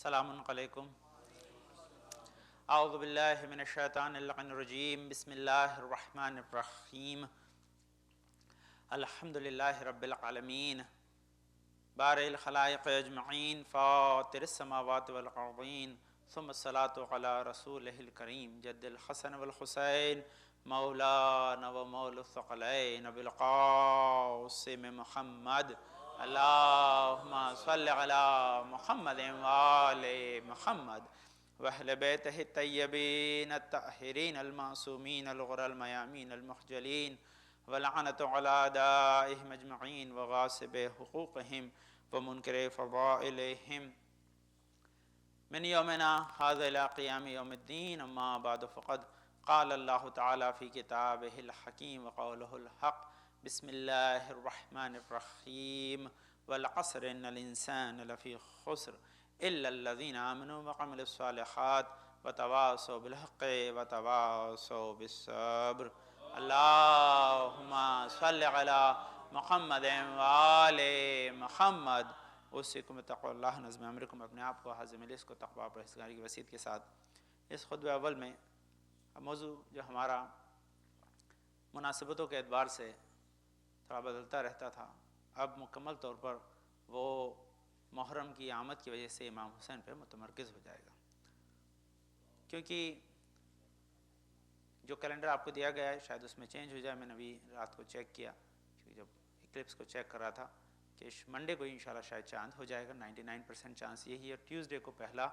السلام علیکم. اعوذ باللہ من الشیطان اللعین الرجیم. بسم اللہ الرحمن الرحیم. الحمد للہ رب العالمین بارئ الخلائق اجمعین فاطر السماوات والارضین ثم الصلاة علی رسولہ الکریم جد الحسن والحسین مولانا و مولا الثقلین بالقاسم محمد. اللہم صل علی محمد وآل محمد وأهل بيته الطيبين الطاهرين المعصومين الغر الميامين المخجلين واللعنة على أعدائهم أجمعين وغاصب حقوقهم ومنكر فضائلهم من يومنا هذا إلى قيام يوم الدين. أما بعد فقد قال الله تعالى في كتابه الحكيم وقوله الحق. بسم الله الرحمن الرحيم. والعصر إن الإنسان لفي خسر إلا الذين آمنوا وعملوا الصالحات وتواصوا بالحق وتواصوا بالصبر. اللهم صل على محمد وآل محمد. اوصیکم بتقوی اللہ نظم امرکم. اپنے آپ کو حاضر مجلس کو تقوی پرہیزگاری کی وصیت کے ساتھ اس خطبہ اول میں موضوع جو ہمارا مناسبتوں کے اعتبار سے تھوڑا بدلتا رہتا تھا، اب مکمل طور پر وہ محرم کی آمد کی وجہ سے امام حسین پہ متمرکز ہو جائے گا، کیونکہ جو کیلنڈر آپ کو دیا گیا ہے شاید اس میں چینج ہو جائے. میں نے ابھی رات کو چیک کیا، کیونکہ جب ایکلپس کو چیک کر رہا تھا کہ منڈے کو انشاءاللہ شاید چاند ہو جائے گا. 99% چانس یہی ہے. ٹیوزڈے کو پہلا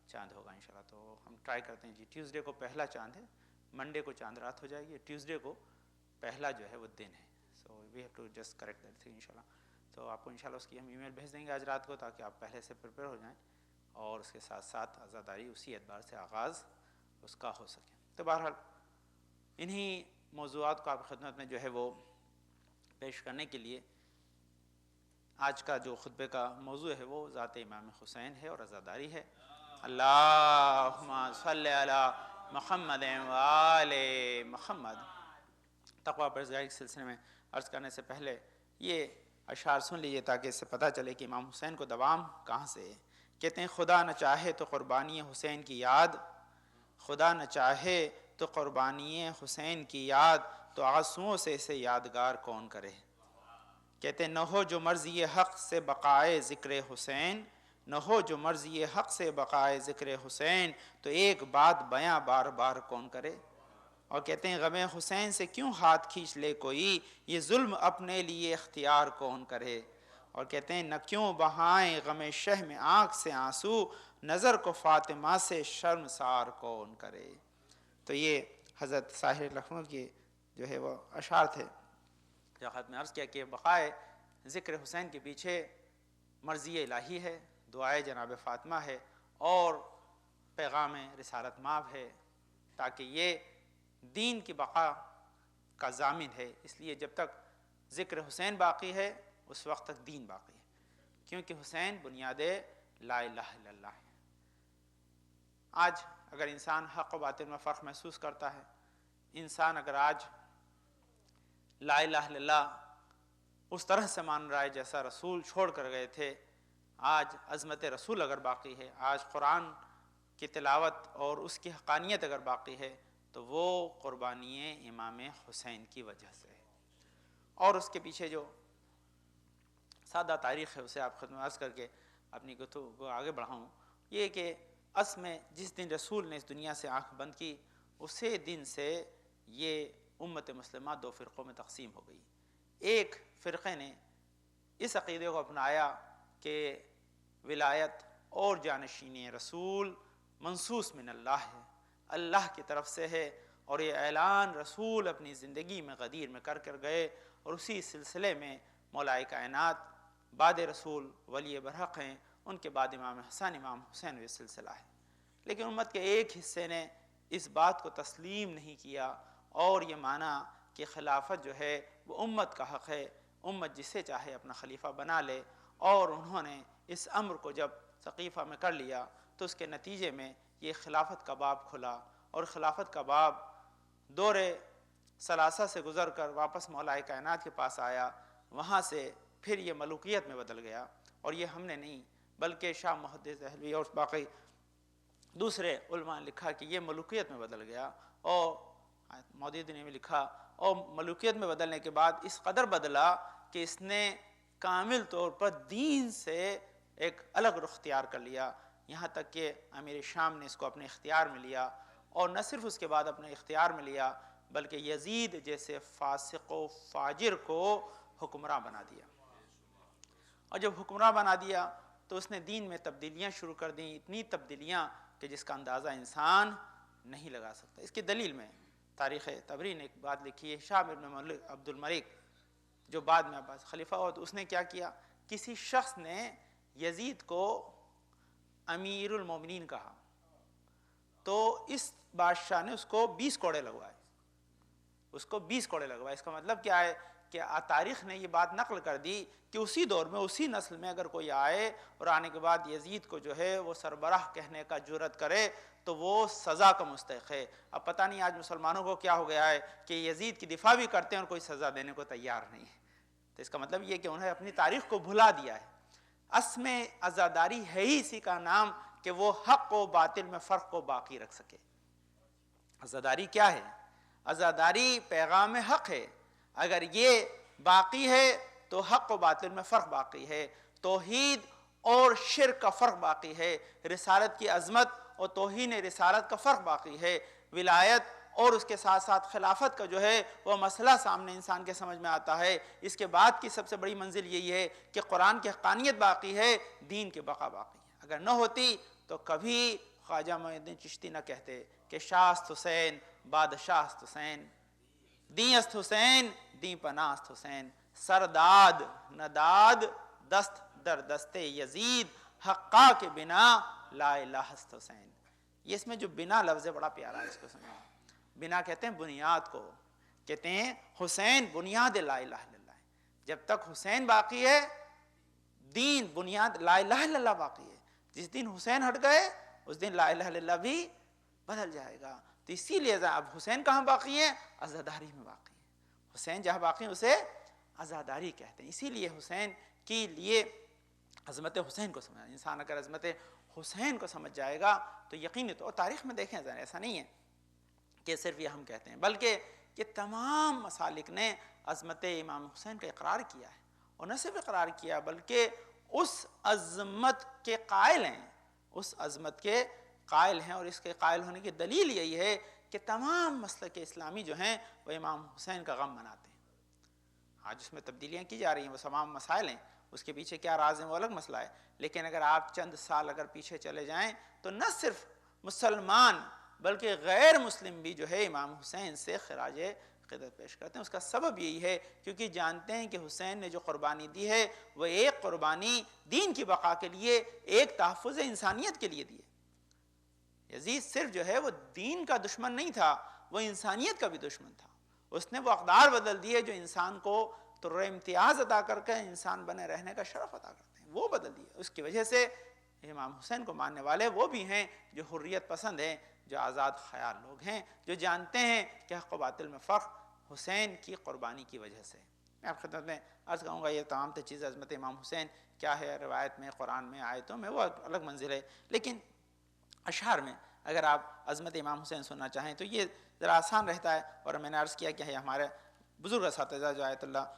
چاند ہوگا انشاءاللہ. تو ہم ٹرائی کرتے ہیں جی ٹیوزڈے کو پہلا چاند ہے، منڈے کو چاند رات ہو جائے گی، ٹیوزڈے کو پہلا جو ہے وہ دن ہے. So we have to just correct that thing انشاءاللہ. تو آپ کو انشاءاللہ اس کی ہم ای میل بھیج دیں گے آج رات کو، تاکہ آپ پہلے سے پریپیئر ہو جائیں اور اس کے ساتھ ساتھ عزاداری اسی اعتبار سے آغاز اس کا ہو سکے. تو بہرحال انہی موضوعات کو آپ کی خدمت میں جو ہے وہ پیش کرنے کے لیے آج کا جو خطبے کا موضوع ہے وہ ذات امام حسین ہے اور عزاداری ہے. اللہم صلی علی محمد وآل محمد. تقوی پرہیزگاری کے سلسلے میں عرض کرنے سے پہلے یہ اشعار سن لیجیے تاکہ اس سے پتہ چلے کہ امام حسین کو دوام کہاں سے ہے. کہتے ہیں خدا نہ چاہے تو قربانی حسین کی یاد، خدا نہ چاہے تو قربانی حسین کی یاد، تو آنسوؤں سے اسے یادگار کون کرے. کہتے ہیں نہ ہو جو مرضی حق سے بقائے ذکر حسین، نہ ہو جو مرضی حق سے بقائے ذکر حسین، تو ایک بات بیاں بار بار کون کرے. اور کہتے ہیں غم حسین سے کیوں ہاتھ کھینچ لے کوئی، یہ ظلم اپنے لیے اختیار کون کرے. اور کہتے ہیں نہ کیوں بہائیں غم شہ میں آنکھ سے آنسو، نظر کو فاطمہ سے شرمسار کون کرے. تو یہ حضرت طاہر لکھنؤ کے جو ہے وہ اشعار تھے. خط میں عرض کیا کہ بقائے ذکر حسین کے پیچھے مرضی الہی ہے، دعائے جناب فاطمہ ہے اور پیغام رسالت مآب ہے، تاکہ یہ دین کی بقا کا ضامن ہے. اس لیے جب تک ذکر حسین باقی ہے اس وقت تک دین باقی ہے، کیونکہ حسین بنیاد لا الہ الا اللہ ہے. آج اگر انسان حق و باطل میں فرق محسوس کرتا ہے، انسان اگر آج لا الہ الا اللہ اس طرح سے مان رہا ہے جیسا رسول چھوڑ کر گئے تھے، آج عظمت رسول اگر باقی ہے، آج قرآن کی تلاوت اور اس کی حقانیت اگر باقی ہے، تو وہ قربانی امام حسین کی وجہ سے ہے. اور اس کے پیچھے جو سادہ تاریخ ہے اسے آپ خدمت عرض کر کے اپنی گفتگو کو آگے بڑھاؤں. یہ کہ اصل میں جس دن رسول نے اس دنیا سے آنکھ بند کی، اسی دن سے یہ امت مسلمہ دو فرقوں میں تقسیم ہو گئی. ایک فرقے نے اس عقیدے کو اپنایا کہ ولایت اور جانشینی رسول منصوص من اللہ ہے، اللہ کی طرف سے ہے، اور یہ اعلان رسول اپنی زندگی میں غدیر میں کر کر گئے، اور اسی سلسلے میں مولائے کائنات بعد رسول ولی برحق ہیں، ان کے بعد امام حسن امام حسین یہ سلسلہ ہے. لیکن امت کے ایک حصے نے اس بات کو تسلیم نہیں کیا اور یہ مانا کہ خلافت جو ہے وہ امت کا حق ہے، امت جسے چاہے اپنا خلیفہ بنا لے. اور انہوں نے اس امر کو جب ثقیفہ میں کر لیا تو اس کے نتیجے میں یہ خلافت کا باب کھلا، اور خلافت کا باب دور ثلاثہ سے گزر کر واپس مولائے کائنات کے پاس آیا. وہاں سے پھر یہ ملوکیت میں بدل گیا، اور یہ ہم نے نہیں بلکہ شاہ محدث دہلوی اور باقی دوسرے علماء نے لکھا کہ یہ ملوکیت میں بدل گیا، اور مودودی نے بھی لکھا، اور ملوکیت میں بدلنے کے بعد اس قدر بدلا کہ اس نے کامل طور پر دین سے ایک الگ رخ اختیار کر لیا، یہاں تک کہ امیر شام نے اس کو اپنے اختیار میں لیا، اور نہ صرف اس کے بعد اپنے اختیار میں لیا بلکہ یزید جیسے فاسق و فاجر کو حکمراں بنا دیا۔ اور جب حکمراں بنا دیا تو اس نے دین میں تبدیلیاں شروع کر دیں، اتنی تبدیلیاں کہ جس کا اندازہ انسان نہیں لگا سکتا۔ اس کی دلیل میں تاریخ طبری نے ایک بات لکھی ہے، شاہ ابن عبد الملک جو بعد میں عباس خلیفہ ہوا، تو اس نے کیا کیا، کسی شخص نے یزید کو امیر المومنین کہا تو اس بادشاہ نے اس کو 20 کوڑے لگوائے، اس کو 20 کوڑے لگوائے۔ اس کا مطلب کیا ہے کہ تاریخ نے یہ بات نقل کر دی کہ اسی دور میں اسی نسل میں اگر کوئی آئے اور آنے کے بعد یزید کو جو ہے وہ سربراہ کہنے کا جرأت کرے تو وہ سزا کا مستحق ہے۔ اب پتہ نہیں آج مسلمانوں کو کیا ہو گیا ہے کہ یزید کی دفاع بھی کرتے ہیں اور کوئی سزا دینے کو تیار نہیں ہے۔ تو اس کا مطلب یہ کہ انہیں اپنی تاریخ کو بھلا دیا ہے۔ اصل میں عزاداری ہے ہی اسی کا نام کہ وہ حق و باطل میں فرق کو باقی رکھ سکے۔ عزاداری کیا ہے؟ عزاداری پیغام حق ہے، اگر یہ باقی ہے تو حق و باطل میں فرق باقی ہے، توحید اور شرک کا فرق باقی ہے، رسالت کی عظمت اور توہین رسالت کا فرق باقی ہے، ولایت اور اس کے ساتھ ساتھ خلافت کا جو ہے وہ مسئلہ سامنے انسان کے سمجھ میں آتا ہے۔ اس کے بعد کی سب سے بڑی منزل یہی ہے کہ قرآن کی حقانیت باقی ہے، دین کی بقا باقی ہے۔ اگر نہ ہوتی تو کبھی خواجہ معین الدین چشتی نہ کہتے کہ شاہ است حسین بادشاہ است حسین، دین است حسین دین پناہ است حسین، سرداد نداد دست در دست یزید، حقا کے بنا لا الہ است حسین۔ یہ اس میں جو بنا لفظ ہے بڑا پیارا ہے، اس کو سمجھیں۔ بنا کہتے ہیں بنیاد کو، کہتے ہیں حسین بنیاد لا الہ الا اللہ ہے۔ جب تک حسین باقی ہے دین بنیاد لا الہ الا اللہ باقی ہے۔ جس دن حسین ہٹ گئے اس دن لا الہ الا اللہ بھی بدل جائے گا۔ تو اسی لیے اب حسین کہاں باقی ہیں؟ عزاداری میں باقی ہیں۔ حسین جہاں باقی ہیں اسے عزاداری کہتے ہیں۔ اسی لیے حسین کے لیے عظمت حسین کو سمجھا، انسان اگر عظمت حسین کو سمجھ جائے گا تو یقینی تو، اور تاریخ میں دیکھیں ایسا نہیں ہے کہ صرف یہ ہم کہتے ہیں، بلکہ یہ تمام مسالک نے عظمت امام حسین کا اقرار کیا ہے، اور نہ صرف اقرار کیا بلکہ اس عظمت کے قائل ہیں، اس عظمت کے قائل ہیں، اور اس کے قائل ہونے کی دلیل یہی ہے کہ تمام مسلک اسلامی جو ہیں وہ امام حسین کا غم مناتے ہیں۔ آج اس میں تبدیلیاں کی جا رہی ہیں، وہ تمام مسائل ہیں، اس کے پیچھے کیا راز ہیں وہ الگ مسئلہ ہے، لیکن اگر آپ چند سال اگر پیچھے چلے جائیں تو نہ صرف مسلمان بلکہ غیر مسلم بھی جو ہے امام حسین سے خراج عقیدت پیش کرتے ہیں۔ اس کا سبب یہی ہے کیونکہ جانتے ہیں کہ حسین نے جو قربانی دی ہے وہ ایک قربانی دین کی بقا کے لیے، ایک تحفظ انسانیت کے لیے دی ہے۔ یزید صرف جو ہے وہ دین کا دشمن نہیں تھا، وہ انسانیت کا بھی دشمن تھا۔ اس نے وہ اقدار بدل دیے جو انسان کو طر امتیاز عطا کر کے انسان بنے رہنے کا شرف عطا کرتے ہیں، وہ بدل دیے۔ اس کی وجہ سے امام حسین کو ماننے والے وہ بھی ہیں جو حریت پسند ہیں، جو آزاد خیال لوگ ہیں، جو جانتے ہیں کہ حق و باطل میں فرق حسین کی قربانی کی وجہ سے۔ میں آپ خدمت میں عرض کروں گا یہ تمام چیزیں عظمت امام حسین کیا ہے، روایت میں، قرآن میں، آیتوں میں، وہ الگ منزل ہے، لیکن اشعار میں اگر آپ عظمت امام حسین سننا چاہیں تو یہ ذرا آسان رہتا ہے، اور میں نے عرض کیا کہ ہمارے بزرگ اساتذہ جو آیت اللہ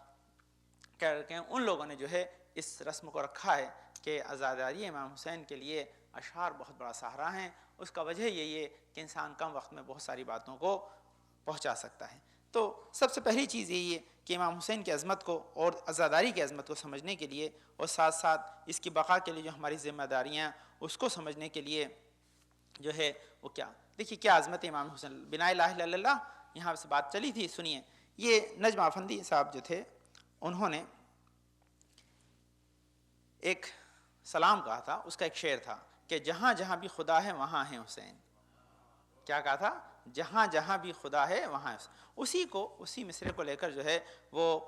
کہہ رکھے ہیں ان لوگوں نے جو ہے اس رسم کو رکھا ہے کہ عزاداری امام حسین کے لیے اشعار بہت بڑا سہارا ہیں۔ اس کا وجہ یہی ہے کہ انسان کم وقت میں بہت ساری باتوں کو پہنچا سکتا ہے۔ تو سب سے پہلی چیز یہی ہے کہ امام حسین کی عظمت کو اور عزاداری کی عظمت کو سمجھنے کے لیے، اور ساتھ ساتھ اس کی بقا کے لیے جو ہماری ذمہ داریاں اس کو سمجھنے کے لیے جو ہے وہ کیا، دیکھیے کیا عظمت امام حسین بنا الہ الا اللہ، یہاں سے بات چلی تھی، سنیے۔ یہ نجم افندی صاحب جو تھے انہوں نے ایک سلام کہا تھا، اس کا ایک شعر تھا کہ جہاں جہاں بھی خدا ہے وہاں ہے حسین۔ کیا کہا تھا؟ جہاں جہاں بھی خدا ہے وہاں ہے حسین۔ اسی مصرے کو لے کر جو ہے وہ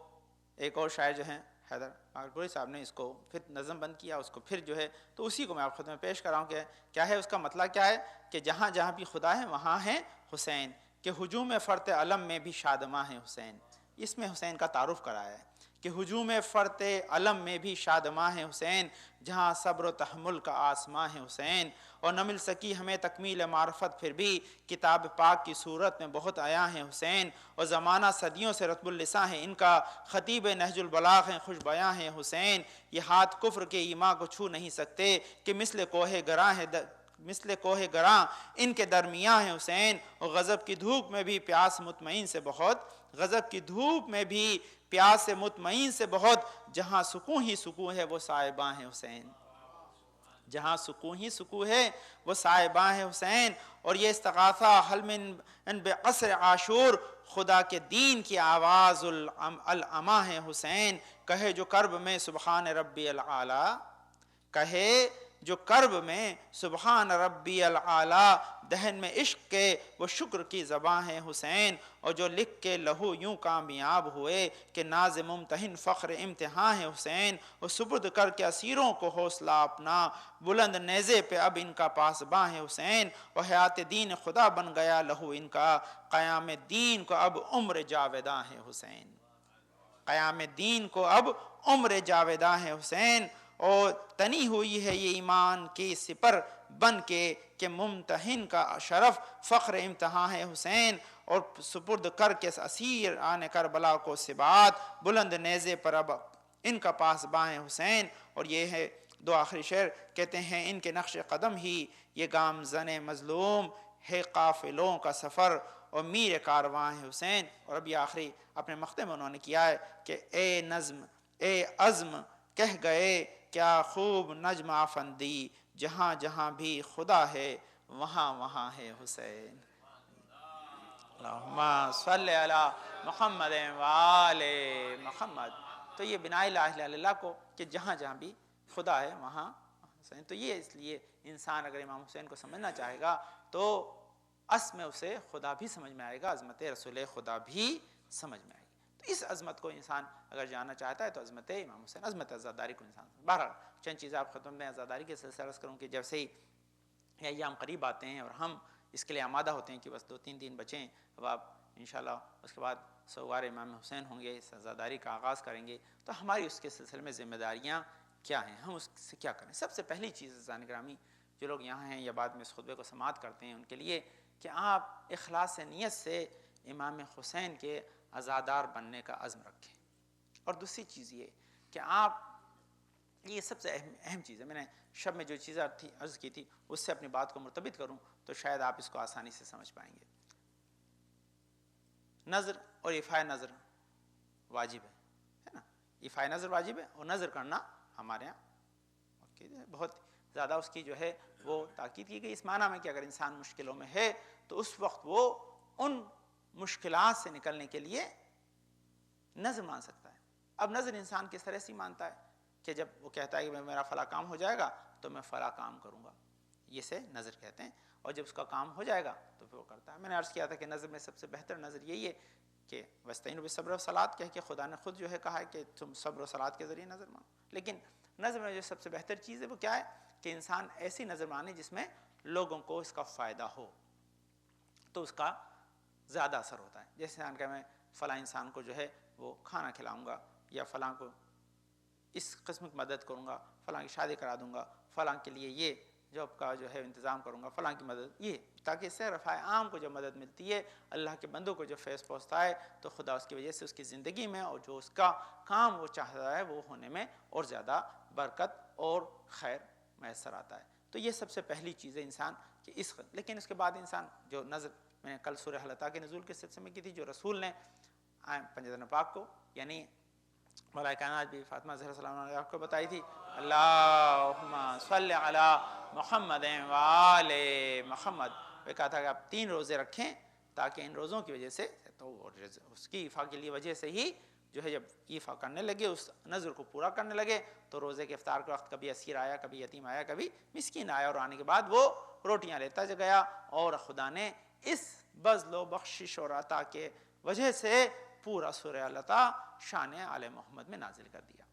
ایک اور شاعر جو ہیں حیدر پاکپوری صاحب نے اس کو پھر نظم بند کیا، اس کو پھر جو ہے تو اسی کو میں آپ خدمت میں پیش کر رہا ہوں کہ کیا ہے اس کا مطلب کیا ہے کہ جہاں جہاں بھی خدا ہے وہاں ہے حسین، کہ ہجوم فرط علم میں بھی شادماں ہے حسین۔ اس میں حسین کا تعارف کرایا ہے کہ ہجوم فرط علم میں بھی شادماں ہے حسین، جہاں صبر و تحمل کا آسماں ہے حسین، اور نہ مل سکی ہمیں تکمیل معرفت پھر بھی کتاب پاک کی صورت میں بہت آیا ہے حسین، اور زمانہ صدیوں سے رتب اللساں ہے ان کا، خطیب نہج البلاغ ہیں خوش بیاں ہیں حسین، یہ ہاتھ کفر کے ایمان کو چھو نہیں سکتے کہ مثل کوہ گراں ان کے درمیاں ہے حسین، اور غضب کی دھوپ میں بھی پیاس مطمئن سے بہت، غضب کی دھوپ میں بھی پیاس سے مطمئن سے بہت، جہاں سکون ہی سکون ہے وہ صاحباں ہیں حسین، جہاں سکون ہی سکون ہے وہ صاحباں ہیں حسین، اور یہ استغاثہ حل من بعصر عاشور، خدا کے دین کی آواز العما ہے حسین، کہے جو کرب میں سبحان ربی العالی، کہے جو کرب میں سبحان ربی العالی، دہن میں عشق کے وہ شکر کی زباں ہے حسین، اور جو لکھ کے لہو یوں کامیاب ہوئے کہ ناز ممتحن فخر امتحان ہے حسین، وہ سپرد کر کے اسیروں کو حوصلہ اپنا، بلند نیزے پہ اب ان کا پاسباں ہے حسین، اور حیات دین خدا بن گیا لہو ان کا، قیام دین کو اب عمر جاویداں ہے حسین، قیام دین کو اب عمر جاویداں ہے حسین، اور تنی ہوئی ہے یہ ایمان کی سپر بن کے کہ ممتحن کا شرف فخر امتحان ہے حسین، اور سپرد کر کے اسیر آنے کربلا کو ثبات، بلند نیزے پر اب ان کا پاسباں ہے حسین، اور یہ ہے دو آخری شعر، کہتے ہیں ان کے نقش قدم ہی یہ گام زن مظلوم ہے، قافلوں کا سفر اور میر کارواں ہے حسین، اور اب یہ آخری اپنے مقطع میں انہوں نے کیا ہے کہ اے نظم اے عزم کہہ گئے کیا خوب نجم آفندی، جہاں جہاں بھی خدا ہے وہاں وہاں ہے حسین، اللہم صلی علی محمد وآل محمد۔ تو یہ بنا الہ الا اللہ کو کہ جہاں جہاں بھی خدا ہے وہاں حسین، تو یہ اس لیے انسان اگر امام حسین کو سمجھنا چاہے گا تو اس میں اسے خدا بھی سمجھ میں آئے گا، عظمت رسول خدا بھی سمجھ میں آئے گی، تو اس عظمت کو انسان اگر جاننا چاہتا ہے تو عظمت امام حسین، عظمت عزاداری کو انسان، بہرحال چند چیزیں آپ ختم میں عزاداری کے سلسلہ عرض کروں کہ جیسے ہی یہ ایام قریب آتے ہیں اور ہم اس کے لیے آمادہ ہوتے ہیں کہ بس 2-3 دن بچیں، اب آپ انشاءاللہ اس کے بعد سوگوار امام حسین ہوں گے، اس عزاداری کا آغاز کریں گے، تو ہماری اس کے سلسلے میں ذمہ داریاں کیا ہیں، ہم اس سے کیا کریں۔ سب سے پہلی چیز عزیزان گرامی جو لوگ یہاں ہیں یا بعد میں اس خطبے کو سماعت کرتے ہیں ان کے لیے کہ آپ اخلاص نیت سے امام حسین کے عزادار بننے کا عزم رکھیں، اور دوسری چیز یہ کہ آپ، یہ سب سے اہم چیز ہے، میں نے شب میں جو چیزیں عرض کی تھی اس سے اپنی بات کو مرتبط کروں تو شاید آپ اس کو آسانی سے سمجھ پائیں گے۔ نظر اور ایفائے نظر واجب ہے نا، ایفائے نظر واجب ہے، اور نظر کرنا ہمارے یہاں بہت زیادہ اس کی جو ہے وہ تاکید کی گئی، اس معنی میں کہ اگر انسان مشکلوں میں ہے تو اس وقت وہ ان مشکلات سے نکلنے کے لیے نظر مان سکتا ہے۔ اب نظر انسان کس طرح سے مانتا ہے کہ جب وہ کہتا ہے کہ میرا فلاں کام ہو جائے گا تو میں فلاں کام کروں گا، یہ سے نظر کہتے ہیں، اور جب اس کا کام ہو جائے گا تو پھر وہ کرتا ہے۔ میں نے عرض کیا تھا کہ نظر میں سب سے بہتر نظر یہی ہے کہ وَاسْتَعِينُوا بِالصَّبْرِ وَالصَّلَاةِ کہہ کے خدا نے خود جو ہے کہا ہے کہ تم صبر و صلات کے ذریعے نظر مانو، لیکن نظر میں جو سب سے بہتر چیز ہے وہ کیا ہے کہ انسان ایسی نظر مانے جس میں لوگوں کو اس کا فائدہ ہو، تو اس کا زیادہ اثر ہوتا ہے۔ جیسے کہ میں فلاں انسان کو جو ہے وہ کھانا کھلاؤں گا، یا فلاں کو اس قسم کی مدد کروں گا، فلاں کی شادی کرا دوں گا، فلاں کے لیے یہ جاب کا جو ہے انتظام کروں گا، فلاں کی مدد، یہ تاکہ اس سے رفع عام کو جو مدد ملتی ہے، اللہ کے بندوں کو جو فیض پہنچتا ہے، تو خدا اس کی وجہ سے اس کی زندگی میں اور جو اس کا کام وہ چاہتا ہے وہ ہونے میں اور زیادہ برکت اور خیر میسر آتا ہے۔ تو یہ سب سے پہلی چیز ہے انسان کہ لیکن اس کے بعد انسان جو نظر، میں نے کل سورہ حل عطا کے نزول کے سلسلے میں کی تھی، جو رسول نے پنجتن پاک کو یعنی مولا کائنات بھی فاطمہ زہرا سلام علیہ کو بتائی تھی، اللہم صلی علی محمد وآل محمد، وہ کہا تھا کہ آپ 3 روزے رکھیں تاکہ ان روزوں کی وجہ سے، تو اس کی ایفا کے لیے وجہ سے ہی جو ہے جب ایفا کرنے لگے، اس نظر کو پورا کرنے لگے، تو روزے کے افطار کے وقت کبھی اسیر آیا، کبھی یتیم آیا، کبھی مسکین آیا، اور آنے کے بعد وہ روٹیاں لیتا گیا، اور خدا نے اس بذل و بخشش اور عطا کے وجہ سے پورا سورہ العطا شان آل محمد میں نازل کر دیا۔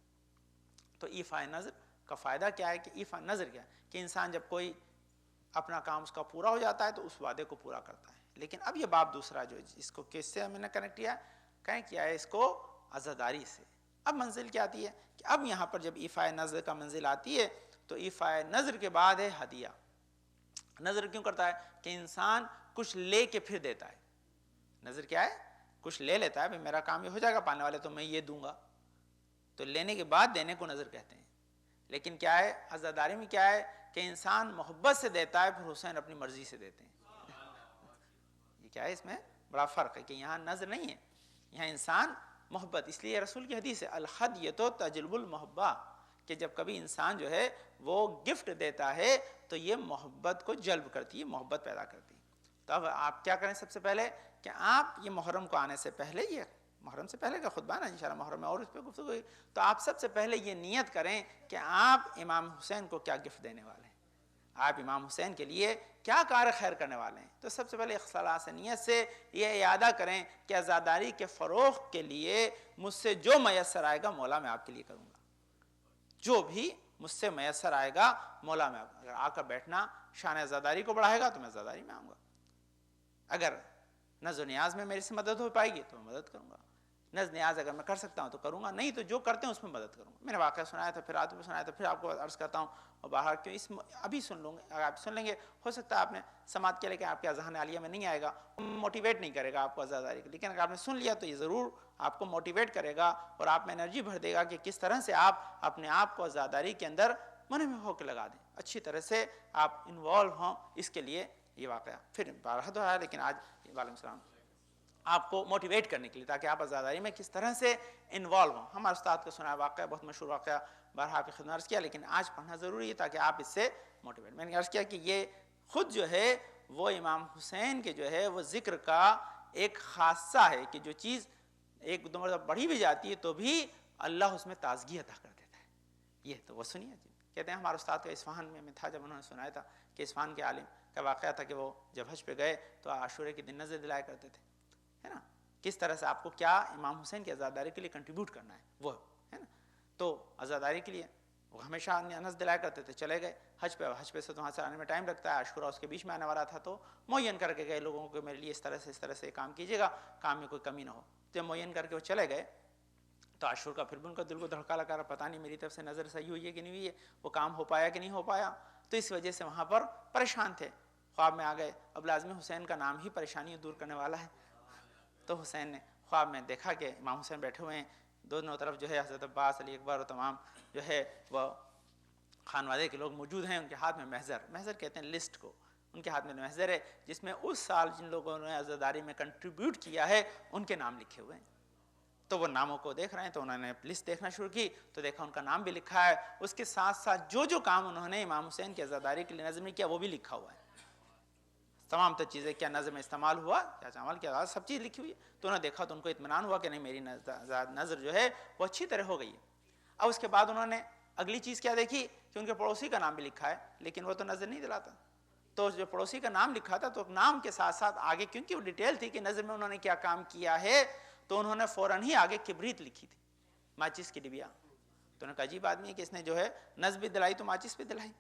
تو ایفا نظر کا فائدہ کیا ہے کہ ایفا نظر کیا ہے کہ انسان جب کوئی اپنا کام اس کا پورا ہو جاتا ہے تو اس وعدے کو پورا کرتا ہے، لیکن اب یہ باب دوسرا جو اس کو کس سے میں نے کنیکٹ کیا ہے اس کو عزاداری سے، اب منزل کیا آتی ہے کہ اب یہاں پر جب ایفائے نظر کا منزل آتی ہے تو ایفائے نظر کے بعد ہے ہدیہ. نظر کیوں کرتا ہے کہ انسان کچھ لے کے پھر دیتا ہے. نظر کیا ہے؟ کچھ لے لیتا ہے، بھئی میرا کام یہ ہو جائے گا پانے والے تو میں یہ دوں گا، تو لینے کے بعد دینے کو نظر کہتے ہیں. لیکن کیا ہے عزاداری میں کیا ہے کہ انسان محبت سے دیتا ہے، پھر حسین اپنی مرضی سے دیتے ہیں. یہ کیا ہے؟ اس میں بڑا فرق ہے کہ یہاں نظر نہیں ہے، یہاں انسان محبت. اس لیے رسول کی حدیث ہے الہدیۃ تجلب المحبہ، کہ جب کبھی انسان جو ہے وہ گفٹ دیتا ہے تو یہ محبت کو جلب کرتی ہے، محبت پیدا کرتی ہے. تو اب آپ کیا کریں سب سے پہلے کہ آپ یہ محرم کو آنے سے پہلے، یہ محرم سے پہلے کا خطبہ نا انشاءاللہ محرم میں اور اس پہ گفتگو ہوئی، تو آپ سب سے پہلے یہ نیت کریں کہ آپ امام حسین کو کیا گفٹ دینے والے ہیں، آپ امام حسین کے لیے کیا کار خیر کرنے والے ہیں. تو سب سے پہلے اخلاص نیت سے یہ اعادہ کریں کہ عزاداری کے فروغ کے لیے مجھ سے جو میسر آئے گا مولا میں آپ کے لیے کروں گا، جو بھی مجھ سے میسر آئے گا مولا میں. اگر آ کر بیٹھنا شان عزاداری کو بڑھائے گا تو میں عزاداری میں آؤں گا، اگر نذر و نیاز میں میرے سے مدد ہو پائے گی تو میں مدد کروں گا، نذر نیاز اگر میں کر سکتا ہوں تو کروں گا، نہیں تو جو کرتے ہیں اس میں مدد کروں گا. میں نے واقعہ سنایا تھا، پھر آدمی سنایا تھا، پھر آپ کو عرض کرتا ہوں اور باہر کیوں اس ابھی سن لوں گے. اگر آپ سن لیں گے ہو سکتا ہے آپ نے سماعت کیا لیکن آپ کے اذہان عالیہ میں نہیں آئے گا، موٹیویٹ نہیں کرے گا آپ کو عزاداری کے. لیکن اگر آپ نے سن لیا تو یہ ضرور آپ کو موٹیویٹ کرے گا اور آپ میں انرجی بھر دے گا کہ کس طرح سے آپ اپنے آپ کو عزاداری کے اندر من میں ہو کے لگا دیں، اچھی طرح سے آپ انوالو ہوں. اس کے لیے یہ واقعہ پھر بارہ تو ہے، لیکن آج وعلیکم السلام آپ کو موٹیویٹ کرنے کے لیے تاکہ آپ عزاداری میں کس طرح سے انوالو ہوں. ہمارے استاد کا سنا واقعہ بہت مشہور واقعہ بارہا آپ کی خدمت عرض کیا، لیکن آج پڑھنا ضروری ہے تاکہ آپ اس سے موٹیویٹ. میں نے عرض کیا کہ یہ خود جو ہے وہ امام حسین کے جو ہے وہ ذکر کا ایک خاصہ ہے کہ جو چیز ایک دو مرتبہ بڑھی بھی جاتی ہے تو بھی اللہ اس میں تازگی عطا کر دیتا ہے. یہ تو وہ سنیے جی کہتے ہیں ہمارے استاد کا اصفہان میں تھا جب انہوں نے سنایا تھا کہ اصفہان کے عالم کا واقعہ تھا کہ وہ جب حج پہ گئے تو عاشورے کے دن نظر دلایا کرتے تھے، ہے نا، کس طرح سے آپ کو کیا امام حسین کی عزاداری کے لیے کنٹریبیوٹ کرنا ہے وہ ہے نا. تو عزاداری کے لیے وہ ہمیشہ نظر دلایا کرتے تھے. چلے گئے حج پہ سے تو وہاں سے آنے میں ٹائم لگتا ہے، عاشورہ اس کے بیچ میں آنے والا تھا، تو معین کر کے گئے لوگوں کو میرے لیے اس طرح سے کام کیجیے گا، کام میں کوئی کمی نہ ہو. تو معین کر کے وہ چلے گئے تو عاشور کا پھر بھی ان کا دل کو دھڑکا لگا رہا، پتہ نہیں میری طرف سے نظر صحیح ہوئی ہے کہ نہیں ہوئی ہے، وہ کام ہو پایا کہ نہیں ہو پایا. تو اس وجہ سے وہاں پر پریشان تھے. خواب میں آ گئے، اب لازمی حسین کا نام ہی پریشانی دور کرنے والا ہے. تو حسین نے خواب میں دیکھا کہ امام حسین بیٹھے ہوئے ہیں، دونوں طرف جو ہے حضرت عباس، علی اکبر اور تمام جو ہے وہ خانوادے کے لوگ موجود ہیں. ان کے ہاتھ میں محضر کہتے ہیں لسٹ کو، ان کے ہاتھ میں محضر ہے جس میں اس سال جن لوگوں نے عزاداری میں کنٹریبیوٹ کیا ہے ان کے نام لکھے ہوئے ہیں. تو وہ ناموں کو دیکھ رہے ہیں، تو انہوں نے لسٹ دیکھنا شروع کی تو دیکھا ان کا نام بھی لکھا ہے، اس کے ساتھ ساتھ جو کام انہوں نے امام حسین کی عزاداری کے لیے نظم میں کیا وہ بھی لکھا ہوا ہے. تمام تو چیزیں کیا نظر میں استعمال ہوا، کیا استعمال کیا، سب چیز لکھی ہوئی ہے. تو انہوں نے دیکھا تو ان کو اطمینان ہوا کہ نہیں میری نظر جو ہے وہ اچھی طرح ہو گئی ہے. اب اس کے بعد انہوں نے اگلی چیز کیا دیکھی کہ ان کے پڑوسی کا نام بھی لکھا ہے لیکن وہ تو نظر نہیں دلاتا. تو جو پڑوسی کا نام لکھا تھا تو نام کے ساتھ ساتھ آگے کیونکہ وہ ڈیٹیل تھی کہ نظر میں انہوں نے کیا کام کیا ہے، تو انہوں نے فوراً ہی آگے کبریت لکھی تھی، ماچس کی ڈبیا. تو انہوں نے کہا عجیب آدمی ہے کہ اس نے جو ہے نظر بھی دلائی تو ماچس بھی دلائی.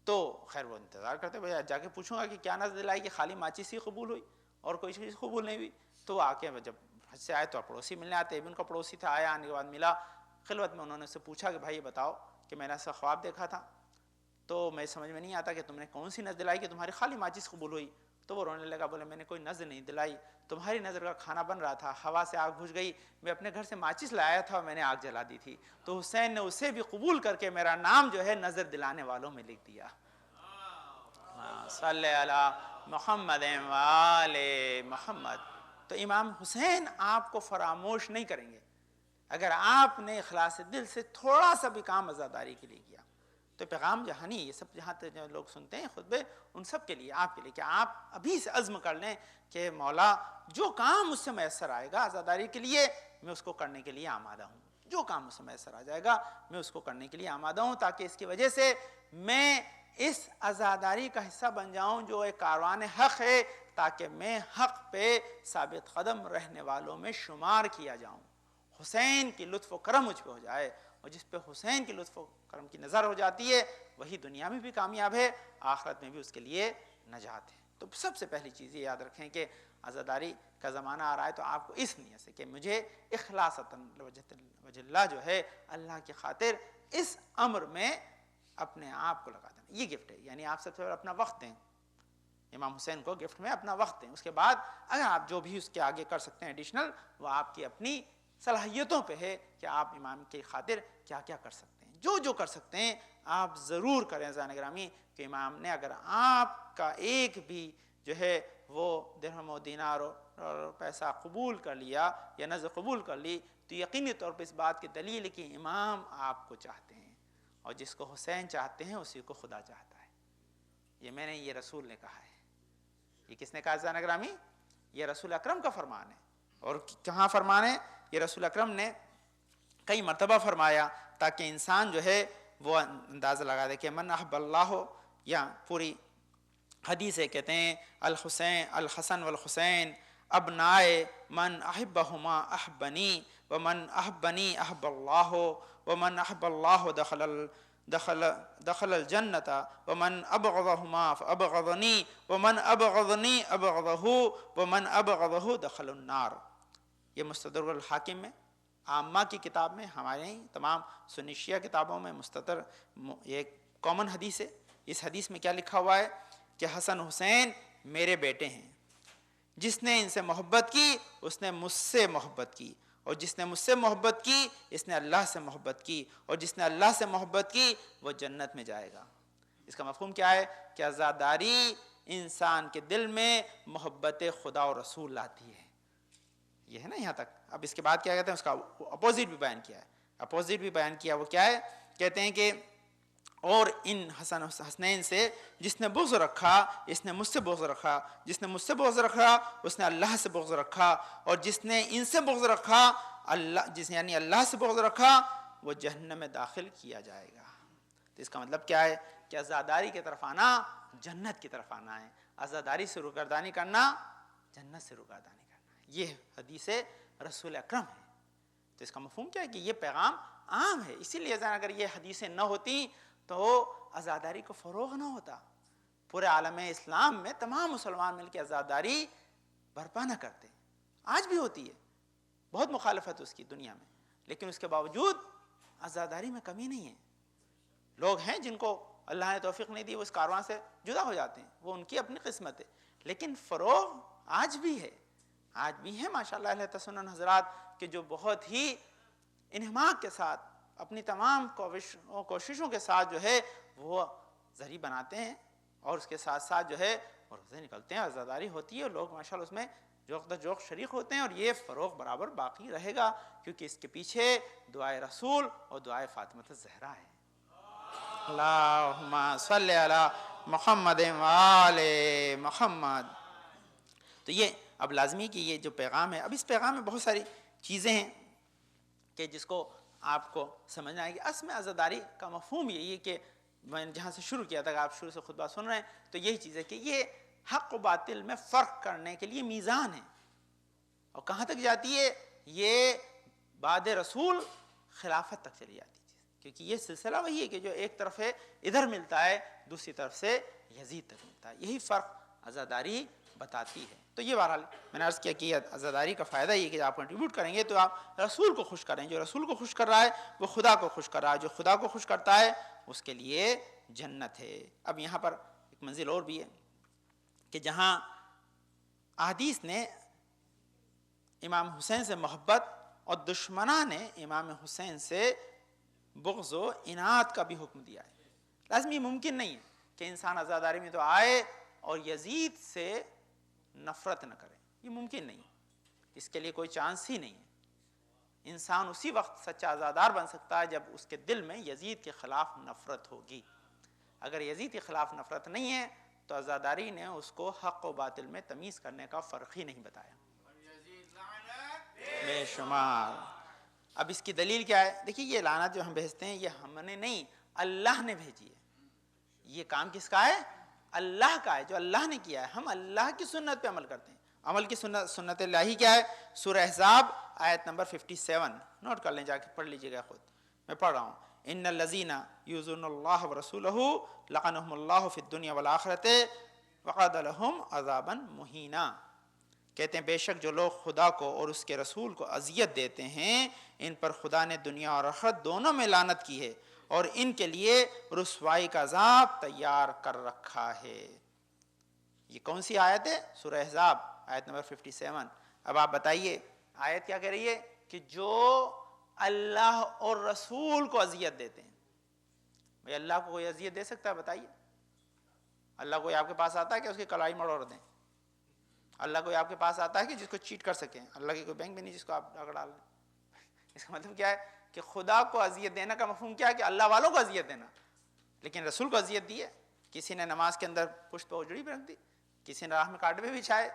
تو خیر وہ انتظار کرتے بھائی جا کے پوچھوں گا کہ کیا نظر دلائی کہ خالی ماچس ہی قبول ہوئی اور کوئی چیز قبول نہیں ہوئی. تو آ کے جب حج سے آئے تو پڑوسی ملنے آتے، ابن کا پڑوسی تھا، آیا، آنے کے بعد ملا خلوت میں. انہوں نے اس سے پوچھا کہ بھائی یہ بتاؤ کہ میں نے ایسا خواب دیکھا تھا تو میں سمجھ میں نہیں آتا کہ تم نے کون سی نظر دلائی کہ تمہاری خالی ماچس قبول ہوئی. تو وہ رونے لگا، بولے میں نے کوئی نظر نہیں دلائی، تمہاری نظر کا کھانا بن رہا تھا، ہوا سے آگ بجھ گئی، میں اپنے گھر سے ماچس لایا تھا اور میں نے آگ جلا دی تھی. تو حسین نے اسے بھی قبول کر کے میرا نام جو ہے نظر دلانے والوں میں لکھ دیا. صلی علی محمد وآل محمد. تو امام حسین آپ کو فراموش نہیں کریں گے اگر آپ نے اخلاص دل سے تھوڑا سا بھی کام عزاداری کے لیے کیا. تو پیغام جہانی یہ سب جہاں تک لوگ سنتے ہیں خطبے ان سب کے لیے، آپ کے لیے کہ آپ ابھی سے عزم کر لیں کہ مولا جو کام مجھ سے میسر آئے گا عزاداری کے لیے میں اس کو کرنے کے لیے آمادہ ہوں. جو کام مجھ سے میسر آ جائے گا میں اس کو کرنے کے لیے آمادہ ہوں، تاکہ اس کی وجہ سے میں اس عزاداری کا حصہ بن جاؤں جو ایک کاروان حق ہے، تاکہ میں حق پہ ثابت قدم رہنے والوں میں شمار کیا جاؤں. حسین کی لطف و کرم مجھ پہ ہو جائے، اور جس پہ حسین کی لطف و کرم کی نظر ہو جاتی ہے وہی دنیا میں بھی کامیاب ہے، آخرت میں بھی اس کے لیے نجات ہے. تو سب سے پہلی چیز یہ یاد رکھیں کہ عزاداری کا زمانہ آ رہا ہے تو آپ کو اس نیت سے کہ مجھے اخلاصتاً وجہ اللہ جو ہے اللہ کی خاطر اس امر میں اپنے آپ کو لگا دینا، یہ گفٹ ہے. یعنی آپ سب سے پہلے اپنا وقت دیں، امام حسین کو گفٹ میں اپنا وقت دیں. اس کے بعد اگر آپ جو بھی اس کے آگے کر سکتے ہیں ایڈیشنل، وہ آپ کی اپنی صلاحیتوں پہ ہے کہ آپ امام کی خاطر کیا کیا کر سکتے ہیں. جو کر سکتے ہیں آپ ضرور کریں عزیزان گرامی، کہ امام نے اگر آپ کا ایک بھی جو ہے وہ درہم و دینار اور پیسہ قبول کر لیا یا نذر قبول کر لی، تو یقینی طور پہ اس بات کی دلیل کہ امام آپ کو چاہتے ہیں، اور جس کو حسین چاہتے ہیں اسی کو خدا چاہتا ہے. یہ رسول نے کہا ہے. یہ کس نے کہا عزیزان گرامی؟ یہ رسول اکرم کا فرمان ہے. اور کہاں فرمان ہے؟ یہ رسول اکرم نے کئی مرتبہ فرمایا تاکہ انسان جو ہے وہ اندازہ لگا دے کہ من احب اللہ ہو، یا پوری حدیث ہے، کہتے ہیں الحسن والحسین ابنائے من احبہما احبنی ومن احبنی احب اللہ ومن احب اللہ دخل الجنت ومن ابغضہما فابغضنی ومن ابغضنی ابغضہ ومن ابغضہ دخل النار. یہ مستدرک الحاکم میں، عامہ کی کتاب میں، ہمارے تمام سنی شیعہ کتابوں میں مستتر یہ کامن حدیث ہے. اس حدیث میں کیا لکھا ہوا ہے کہ حسن حسین میرے بیٹے ہیں، جس نے ان سے محبت کی اس نے مجھ سے محبت کی، اور جس نے مجھ سے محبت کی اس نے اللہ سے محبت کی، اور جس نے اللہ سے محبت کی وہ جنت میں جائے گا. اس کا مفہوم کیا ہے؟ کہ عزاداری انسان کے دل میں محبت خدا و رسول لاتی ہے. یہ ہے نا یہاں تک. اب اس کے بعد کیا کہتے ہیں؟ اس کا اپوزٹ بھی بیان کیا ہے. اپوزٹ بھی بیان کیا، وہ کیا ہے؟ کہتے ہیں کہ اور ان حسنین سے جس نے بغض رکھا اس نے مجھ سے بغض رکھا، جس نے مجھ سے بغض رکھا اس نے اللہ سے بغض رکھا، اور جس نے ان سے بغض رکھا یعنی اللہ سے بغض رکھا وہ جہنم میں داخل کیا جائے گا. تو اس کا مطلب کیا ہے؟ کہ عزاداری کی طرف آنا جنت کی طرف آنا ہے. عزاداری سے روگردانی کرنا جنت سے روگردانی کرنا ہے. یہ حدیث رسول اکرم ہے. تو اس کا مفہوم کیا ہے؟ کہ یہ پیغام عام ہے. اسی لیے اگر یہ حدیثیں نہ ہوتی تو عزاداری کو فروغ نہ ہوتا. پورے عالم اسلام میں تمام مسلمان مل کے عزاداری برپا نہ کرتے. آج بھی ہوتی ہے، بہت مخالفت اس کی دنیا میں، لیکن اس کے باوجود عزاداری میں کمی نہیں ہے. لوگ ہیں جن کو اللہ نے توفیق نہیں دی، وہ اس کارواں سے جدا ہو جاتے ہیں، وہ ان کی اپنی قسمت ہے. لیکن فروغ آج بھی ہے، آج بھی ہیں ماشاءاللہ اہل تسنن حضرات کہ جو بہت ہی انہماک کے ساتھ اپنی تمام کوششوں کے ساتھ جو ہے وہ ذریعہ بناتے ہیں، اور اس کے ساتھ ساتھ جو ہے وہ روزے نکلتے ہیں، عزاداری ہوتی ہے، اور لوگ ماشاءاللہ اس میں جوق شریک ہوتے ہیں. اور یہ فروغ برابر باقی رہے گا، کیونکہ اس کے پیچھے دعائے رسول اور دعائے فاطمہ الزہرا ہے. اللہم صلی علی محمد وآل محمد. تو یہ اب لازمی کہ یہ جو پیغام ہے، اب اس پیغام میں بہت ساری چیزیں ہیں کہ جس کو آپ کو سمجھنا ہے. کہ اصل میں عزاداری کا مفہوم یہی ہے کہ میں نے جہاں سے شروع کیا تھا کہ آپ شروع سے خطبہ سن رہے ہیں، تو یہی چیز ہے کہ یہ حق و باطل میں فرق کرنے کے لیے میزان ہے. اور کہاں تک جاتی ہے؟ یہ بعد رسول خلافت تک چلی جاتی ہے، کیونکہ یہ سلسلہ وہی ہے کہ جو ایک طرف ہے ادھر ملتا ہے، دوسری طرف سے یزید تک ملتا ہے. یہی فرق عزاداری بتاتی ہے. تو یہ بہرحال میں نے عرض کیا کہ عزاداری کا فائدہ یہ کہ آپ کنٹریبیوٹ کریں گے تو آپ رسول کو خوش کریں. جو رسول کو خوش کر رہا ہے وہ خدا کو خوش کر رہا ہے، جو خدا کو خوش کرتا ہے اس کے لیے جنت ہے. اب یہاں پر ایک منزل اور بھی ہے کہ جہاں احادیث نے امام حسین سے محبت اور دشمنان نے امام حسین سے بغض و عناد کا بھی حکم دیا ہے. لازمی ممکن نہیں ہے کہ انسان عزاداری میں تو آئے اور یزید سے نفرت نہ کرے، یہ ممکن نہیں، اس کے لیے کوئی چانس ہی نہیں ہے. انسان اسی وقت سچا عزادار بن سکتا ہے جب اس کے دل میں یزید کے خلاف نفرت ہوگی. اگر یزید کے خلاف نفرت نہیں ہے تو عزاداری نے اس کو حق و باطل میں تمیز کرنے کا فرق ہی نہیں بتایا. بے شمار. اب اس کی دلیل کیا ہے؟ دیکھیے یہ لعنت جو ہم بھیجتے ہیں یہ ہم نے نہیں، اللہ نے بھیجی ہے. یہ کام کس کا ہے؟ اللہ کا ہے، جو اللہ نے کیا ہے. ہم اللہ کی سنت پہ عمل کرتے ہیں. عمل کی سنت الہی کیا ہے؟ سورہ احزاب آیت نمبر 57 نوٹ کر لیں، جا کے پڑھ لیجئے گا خود. میں پڑھ رہا ہوں. ان الذین یؤذون اللہ ورسولہ لعنہم اللہ فی الدنیا والآخرۃ وَقَعَدَ لَهُمْ عَذَابًا مُهِينًا. کہتے ہیں بے شک جو لوگ خدا کو اور اس کے رسول کو اذیت دیتے ہیں ان پر خدا نے دنیا اور آخرت دونوں میں لعنت کی ہے اور ان کے لیے رسوائی کا عذاب تیار کر رکھا ہے. یہ کون سی آیت ہے؟ سورہ احزاب آیت نمبر 57. اب آپ بتائیے آیت کیا کہہ رہی ہے؟ کہ جو اللہ اور رسول کو اذیت دیتے ہیں. بھئی اللہ کو کوئی اذیت دے سکتا ہے؟ بتائیے. اللہ کوئی آپ کے پاس آتا ہے کہ اس کی کلائی مڑوڑ دیں؟ اللہ کوئی آپ کے پاس آتا ہے کہ جس کو چیٹ کر سکیں؟ اللہ کی کوئی بینک بھی نہیں جس کو آپ ڈاکہ ڈال دیں. اس کا مطلب کیا ہے کہ خدا کو اذیت دینا کا مفہوم کیا ہے؟ کہ اللہ والوں کو اذیت دینا. لیکن رسول کو اذیت دی ہے. کسی نے نماز کے اندر پشت پہ اجڑی بھی رکھ دی، کسی نے راہ میں کانٹے بھی بچھائے،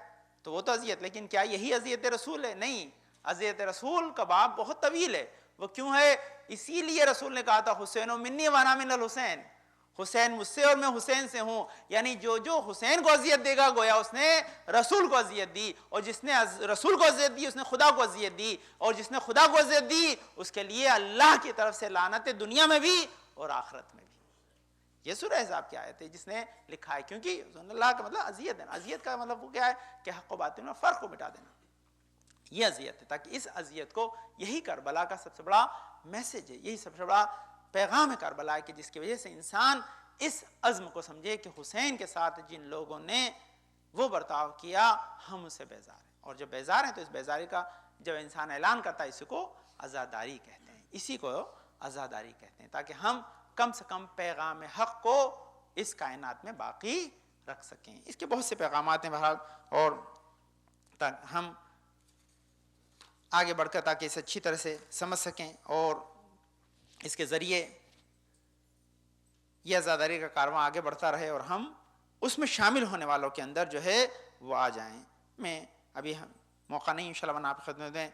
تو وہ تو اذیت. لیکن کیا یہی اذیت رسول ہے؟ نہیں. اذیت رسول کا باب بہت طویل ہے. وہ کیوں ہے؟ اسی لیے رسول نے کہا تھا حسین منی وانا من الحسین، حسین مجھ سے اور میں حسین سے ہوں. یعنی جو حسین کو اذیت دے گا گویا اس نے رسول کو اذیت دی، اور جس نے رسول کو اذیت دی اس نے خدا کو اذیت دی، اور جس نے خدا کو اذیت دی اس کے لیے اللہ کی طرف سے لعنت دنیا میں بھی اور آخرت میں بھی. یہ سورہ احزاب کی آیت ہے جس نے لکھا ہے. کیونکہ اللہ کا مطلب اذیت دینا. اذیت کا مطلب وہ کیا ہے؟ کہ حق و باطل میں فرق کو مٹا دینا. یہ اذیت ہے. تاکہ اس اذیت کو، یہی کربلا کا سب سے بڑا میسج ہے، یہی سب سے بڑا پیغام ہے کربلا ہے، کہ جس کی وجہ سے انسان اس عزم کو سمجھے کہ حسین کے ساتھ جن لوگوں نے وہ برتاؤ کیا ہم اسے بیزار ہیں. اور جب بیزار ہیں تو اس بیزاری کا جب انسان اعلان کرتا ہے اسی کو عزاداری کہتے ہیں. اسی کو عزاداری کہتے ہیں. تاکہ ہم کم سے کم پیغام حق کو اس کائنات میں باقی رکھ سکیں. اس کے بہت سے پیغامات ہیں بہرحال، اور ہم آگے بڑھ کر تاکہ اسے اچھی طرح سے سمجھ سکیں اور اس کے ذریعے یہ عزاداری کا کارواں آگے بڑھتا رہے اور ہم اس میں شامل ہونے والوں کے اندر جو ہے وہ آ جائیں. میں ابھی موقع نہیں انشاءاللہ میں آپ کی خدمت میں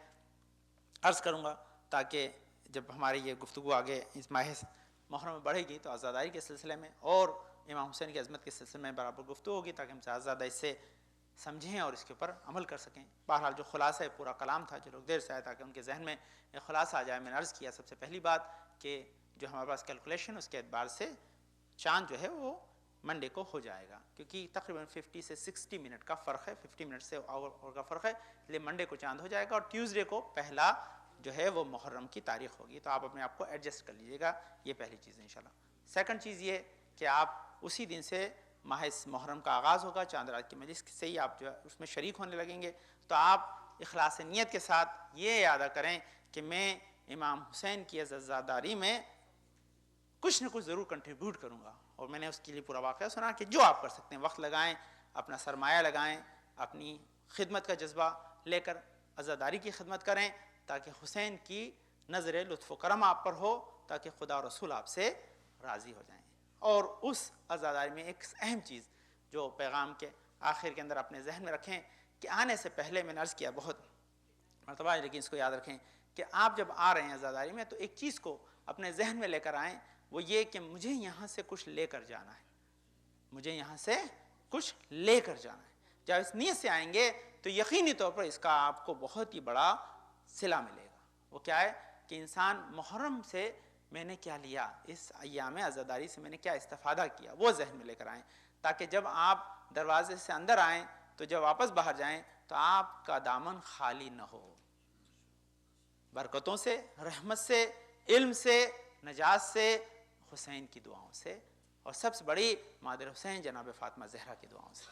عرض کروں گا، تاکہ جب ہماری یہ گفتگو آگے اس ماہ محرم میں بڑھے گی تو عزاداری کے سلسلے میں اور امام حسین کی عظمت کے سلسلے میں برابر گفتگو ہوگی، تاکہ ہم زیادہ اس سے سمجھیں اور اس کے اوپر عمل کر سکیں. بہرحال جو خلاصہ پورا کلام تھا، جو لوگ دیر سے آئے تاکہ ان کے ذہن میں ایک خلاصہ آ جائے. میں نے عرض کیا سب سے پہلی بات کہ جو ہمارے پاس کیلکولیشن اس کے اعتبار سے چاند جو ہے وہ منڈے کو ہو جائے گا، کیونکہ تقریباً 50 سے 60 منٹ کا فرق ہے، 50 منٹ سے اور کا فرق ہے. لیے منڈے کو چاند ہو جائے گا اور ٹیوزڈے کو پہلا جو ہے وہ محرم کی تاریخ ہوگی. تو آپ اپنے آپ کو ایڈجسٹ کر لیجئے گا. یہ پہلی چیز ہے انشاءاللہ. سیکنڈ چیز یہ کہ آپ اسی دن سے ماہ محرم کا آغاز ہوگا، چاند رات کی مجلس سے ہی آپ جو ہے اس میں شریک ہونے لگیں گے. تو آپ اخلاص نیت کے ساتھ یہ یاد کریں کہ میں امام حسین کی عزاداری میں کچھ نہ کچھ ضرور کنٹریبیوٹ کروں گا. اور میں نے اس کے لیے پورا واقعہ سنا کہ جو آپ کر سکتے ہیں، وقت لگائیں، اپنا سرمایہ لگائیں، اپنی خدمت کا جذبہ لے کر عزاداری کی خدمت کریں، تاکہ حسین کی نظر لطف و کرم آپ پر ہو، تاکہ خدا و رسول آپ سے راضی ہو جائیں. اور اس عزاداری میں ایک اہم چیز جو پیغام کے آخر کے اندر اپنے ذہن میں رکھیں کہ آنے سے پہلے میں نے عرض کیا بہت مرتبہ، لیکن اس کو یاد رکھیں کہ آپ جب آ رہے ہیں عزاداری میں تو ایک چیز کو اپنے ذہن میں لے کر آئیں، وہ یہ کہ مجھے یہاں سے کچھ لے کر جانا ہے، مجھے یہاں سے کچھ لے کر جانا ہے. جب اس نیت سے آئیں گے تو یقینی طور پر اس کا آپ کو بہت ہی بڑا صلہ ملے گا. وہ کیا ہے کہ انسان محرم سے میں نے کیا لیا، اس ایام عزاداری سے میں نے کیا استفادہ کیا، وہ ذہن میں لے کر آئیں، تاکہ جب آپ دروازے سے اندر آئیں تو جب واپس باہر جائیں تو آپ کا دامن خالی نہ ہو، برکتوں سے، رحمت سے، علم سے، نجات سے، حسین کی دعاؤں سے، اور سب سے بڑی مادر حسین جناب فاطمہ زہرا کی دعاؤں سے.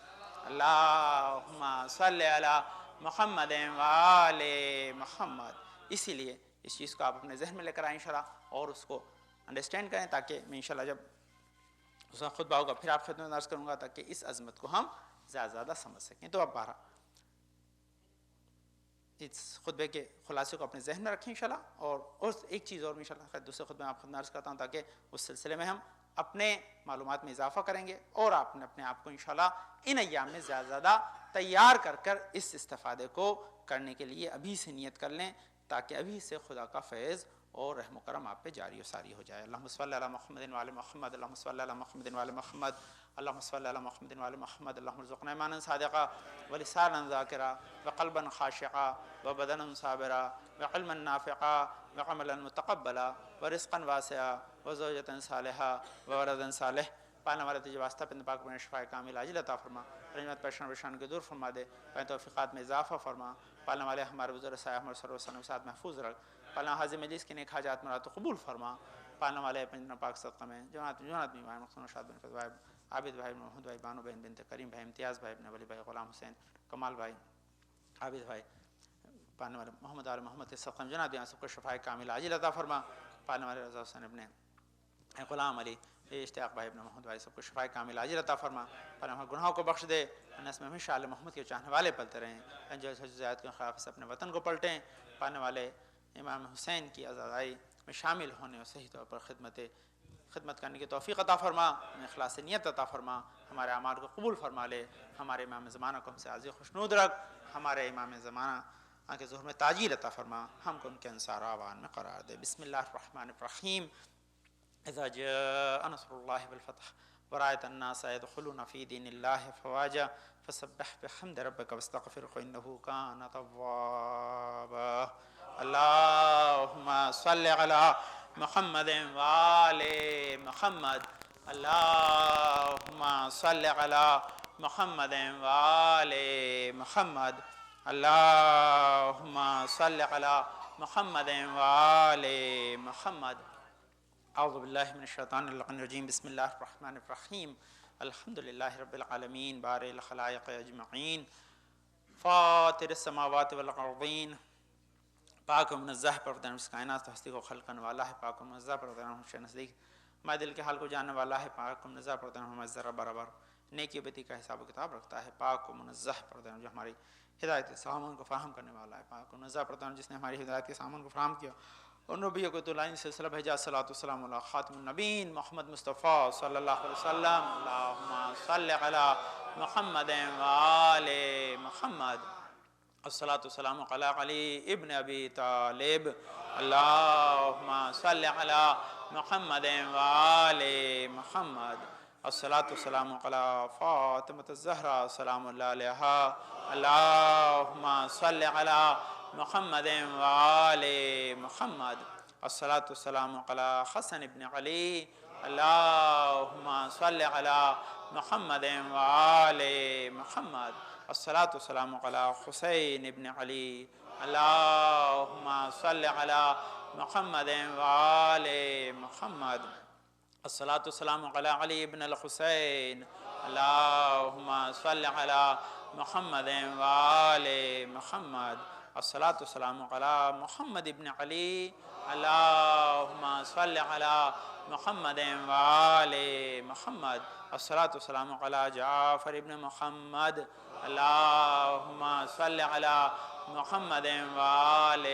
اللہم صلی علی محمد وآل محمد. اسی لیے اس چیز کو آپ اپنے ذہن میں لے کر آئیں انشاءاللہ، اور اس کو انڈرسٹینڈ کریں، تاکہ میں انشاءاللہ جب اس کا خطبہ ہوگا پھر آپ خدمت میں عرض کروں گا، تاکہ اس عظمت کو ہم زیادہ سمجھ سکیں. تو اب بارہ اس خطبے کے خلاصے کو اپنے ذہن میں رکھیں انشاءاللہ. اور ایک چیز اور انشاءاللہ دوسرے خطبے میں آپ خدمت عرض کرتا ہوں، تاکہ اس سلسلے میں ہم اپنے معلومات میں اضافہ کریں گے اور آپ نے اپنے آپ کو انشاءاللہ ان ایام میں زیادہ تیار کر اس استفادے کو کرنے کے لیے ابھی سے نیت کر لیں، تاکہ ابھی سے خدا کا فیض اور رحم و کرم آپ پہ جاری و ساری ہو جائے. اللہم صلی علی محمد وعلی محمد، اللہم صلی علی محمد وعلی محمد، اللہم صلی علی محمد وعلی محمد. اللہم ارزقنا ایمانا صادقا ولسانا ذاکرا وقلبا خاشعا وبدنا صابرا وعلما نافعا وعملا متقبلا ورزقا واسعا وزوجة صالحا وولدا صالح پالنے والے تجھے واسطہ پند پاک میں شفا کامل عاجل عطا فرما، رحمت پریشان کو دور فرما دے، پہ توفیقات میں اضافہ فرما، پالنے والے ہمارے بزرگ سایہ ہمارے سرور سلم ساتھ محفوظ رکھ، پالنا حاضر مجلس کے نیک حاجات مراد قبول فرما، پالنے والے پنجنا پاک صدقہ میں جنات بھی بھائی مخصوص شاد بن فضل بھائی عابد بھائی محمد بھائی بانو بہن بنت کریم بھائی امتیاز بھائی ابن ولی بھائی غلام حسین کمال بھائی عابد بھائی پالنے والے محمد آل محمد کے صدقہ میں جنات سب کو شفا کامل عاجل عطا فرما، پالنے والے رضا حسین ابن غلام علی اشتیاق بھائی ابن محمد بھائی سب کو شفا کامل عاجل عطا فرما، پالنے والے گناہوں کو بخش دے، نسل میں ہمیشہ آل محمد کے چاہنے والے پلتے رہیں، جو زیادت کے خلاف سے اپنے وطن کو پلٹیں، پالنے والے امام حسین کی عزادائی میں شامل ہونے اور صحیح طور پر خدمت کرنے کی توفیق عطا فرما، اخلاص نیت عطا فرما، ہمارے اعمال کو قبول فرما لے، ہمارے امام زمانہ کو ہم سے عاجز خوشنود رکھ، ہمارے امام زمانہ کے ظہور میں تاجیل عطا فرما، ہم کو ان کے انصار آوان میں قرار دے۔ بسم اللہ الرحمن الرحیم، اذا جاء نصر اللہ والفتح ورأيت الناس يدخلون في دين الله أفواجا فسبح بحمد ربك واستغفره إنه كان توابا اللهم صل على محمد وآل محمد اللهم صل على محمد وآل محمد اللهم صل على محمد وآل محمد اعوذ باللہ من الشیطان الرجیم بسم اللہ الرحمن الرحیم الحمد للہ رب العالمین بارئ الخلائق اجمعین فاطر السماوات والارضین پاک و منزہ پروردگار اس کائنات ہستی کو خلقن والا ہے، پاک و منزہ پروردگار ہمشہ نزدیک ہمارے دل کے حال کو جاننے والا ہے، پاک و منزہ پروردگار ہمارے ذرہ برابر نیکی و بدی کا حساب و کتاب رکھتا ہے، پاک و منزہ پروردگار جو ہماری ہدایت کے سامان کو فراہم کرنے والا ہے، پاک و منزہ پروردگار جس نے ہماری ہدایت کے سامان کو فراہم کیا اور نبی کو تو لائن سلسلہ بھیجا، صلاۃ والسلام علی خاتم النبیین محمد مصطفیٰ صلی اللہ علیہ وسلم، اللہم صل علی محمد وآل محمد، الصلاۃ والسلام علی علی ابن ابی طالب، اللہم صل علی محمد وآل محمد، الصلاۃ والسلام علی فاطمۃ الزہرا سلام اللہ علیہا، اللہم صل علی محمد وآل محمد، الصلاۃ والسلام علی حسن ابن علی، اللہم صل علی محمد وآل محمد، الصلاۃ والسلام علی حسین ابن علی، اللہم صل علی محمد وآل محمد، الصلاۃ والسلام علی علی ابن الحسین، اللہم صل علی محمد وآل محمد، الصلاۃ والسلام علی محمد ابن علی، اللہم صل علی محمد وآل محمد، الصلاۃ والسلام علی جعفر ابن محمد، اللہم صل علی محمد وآل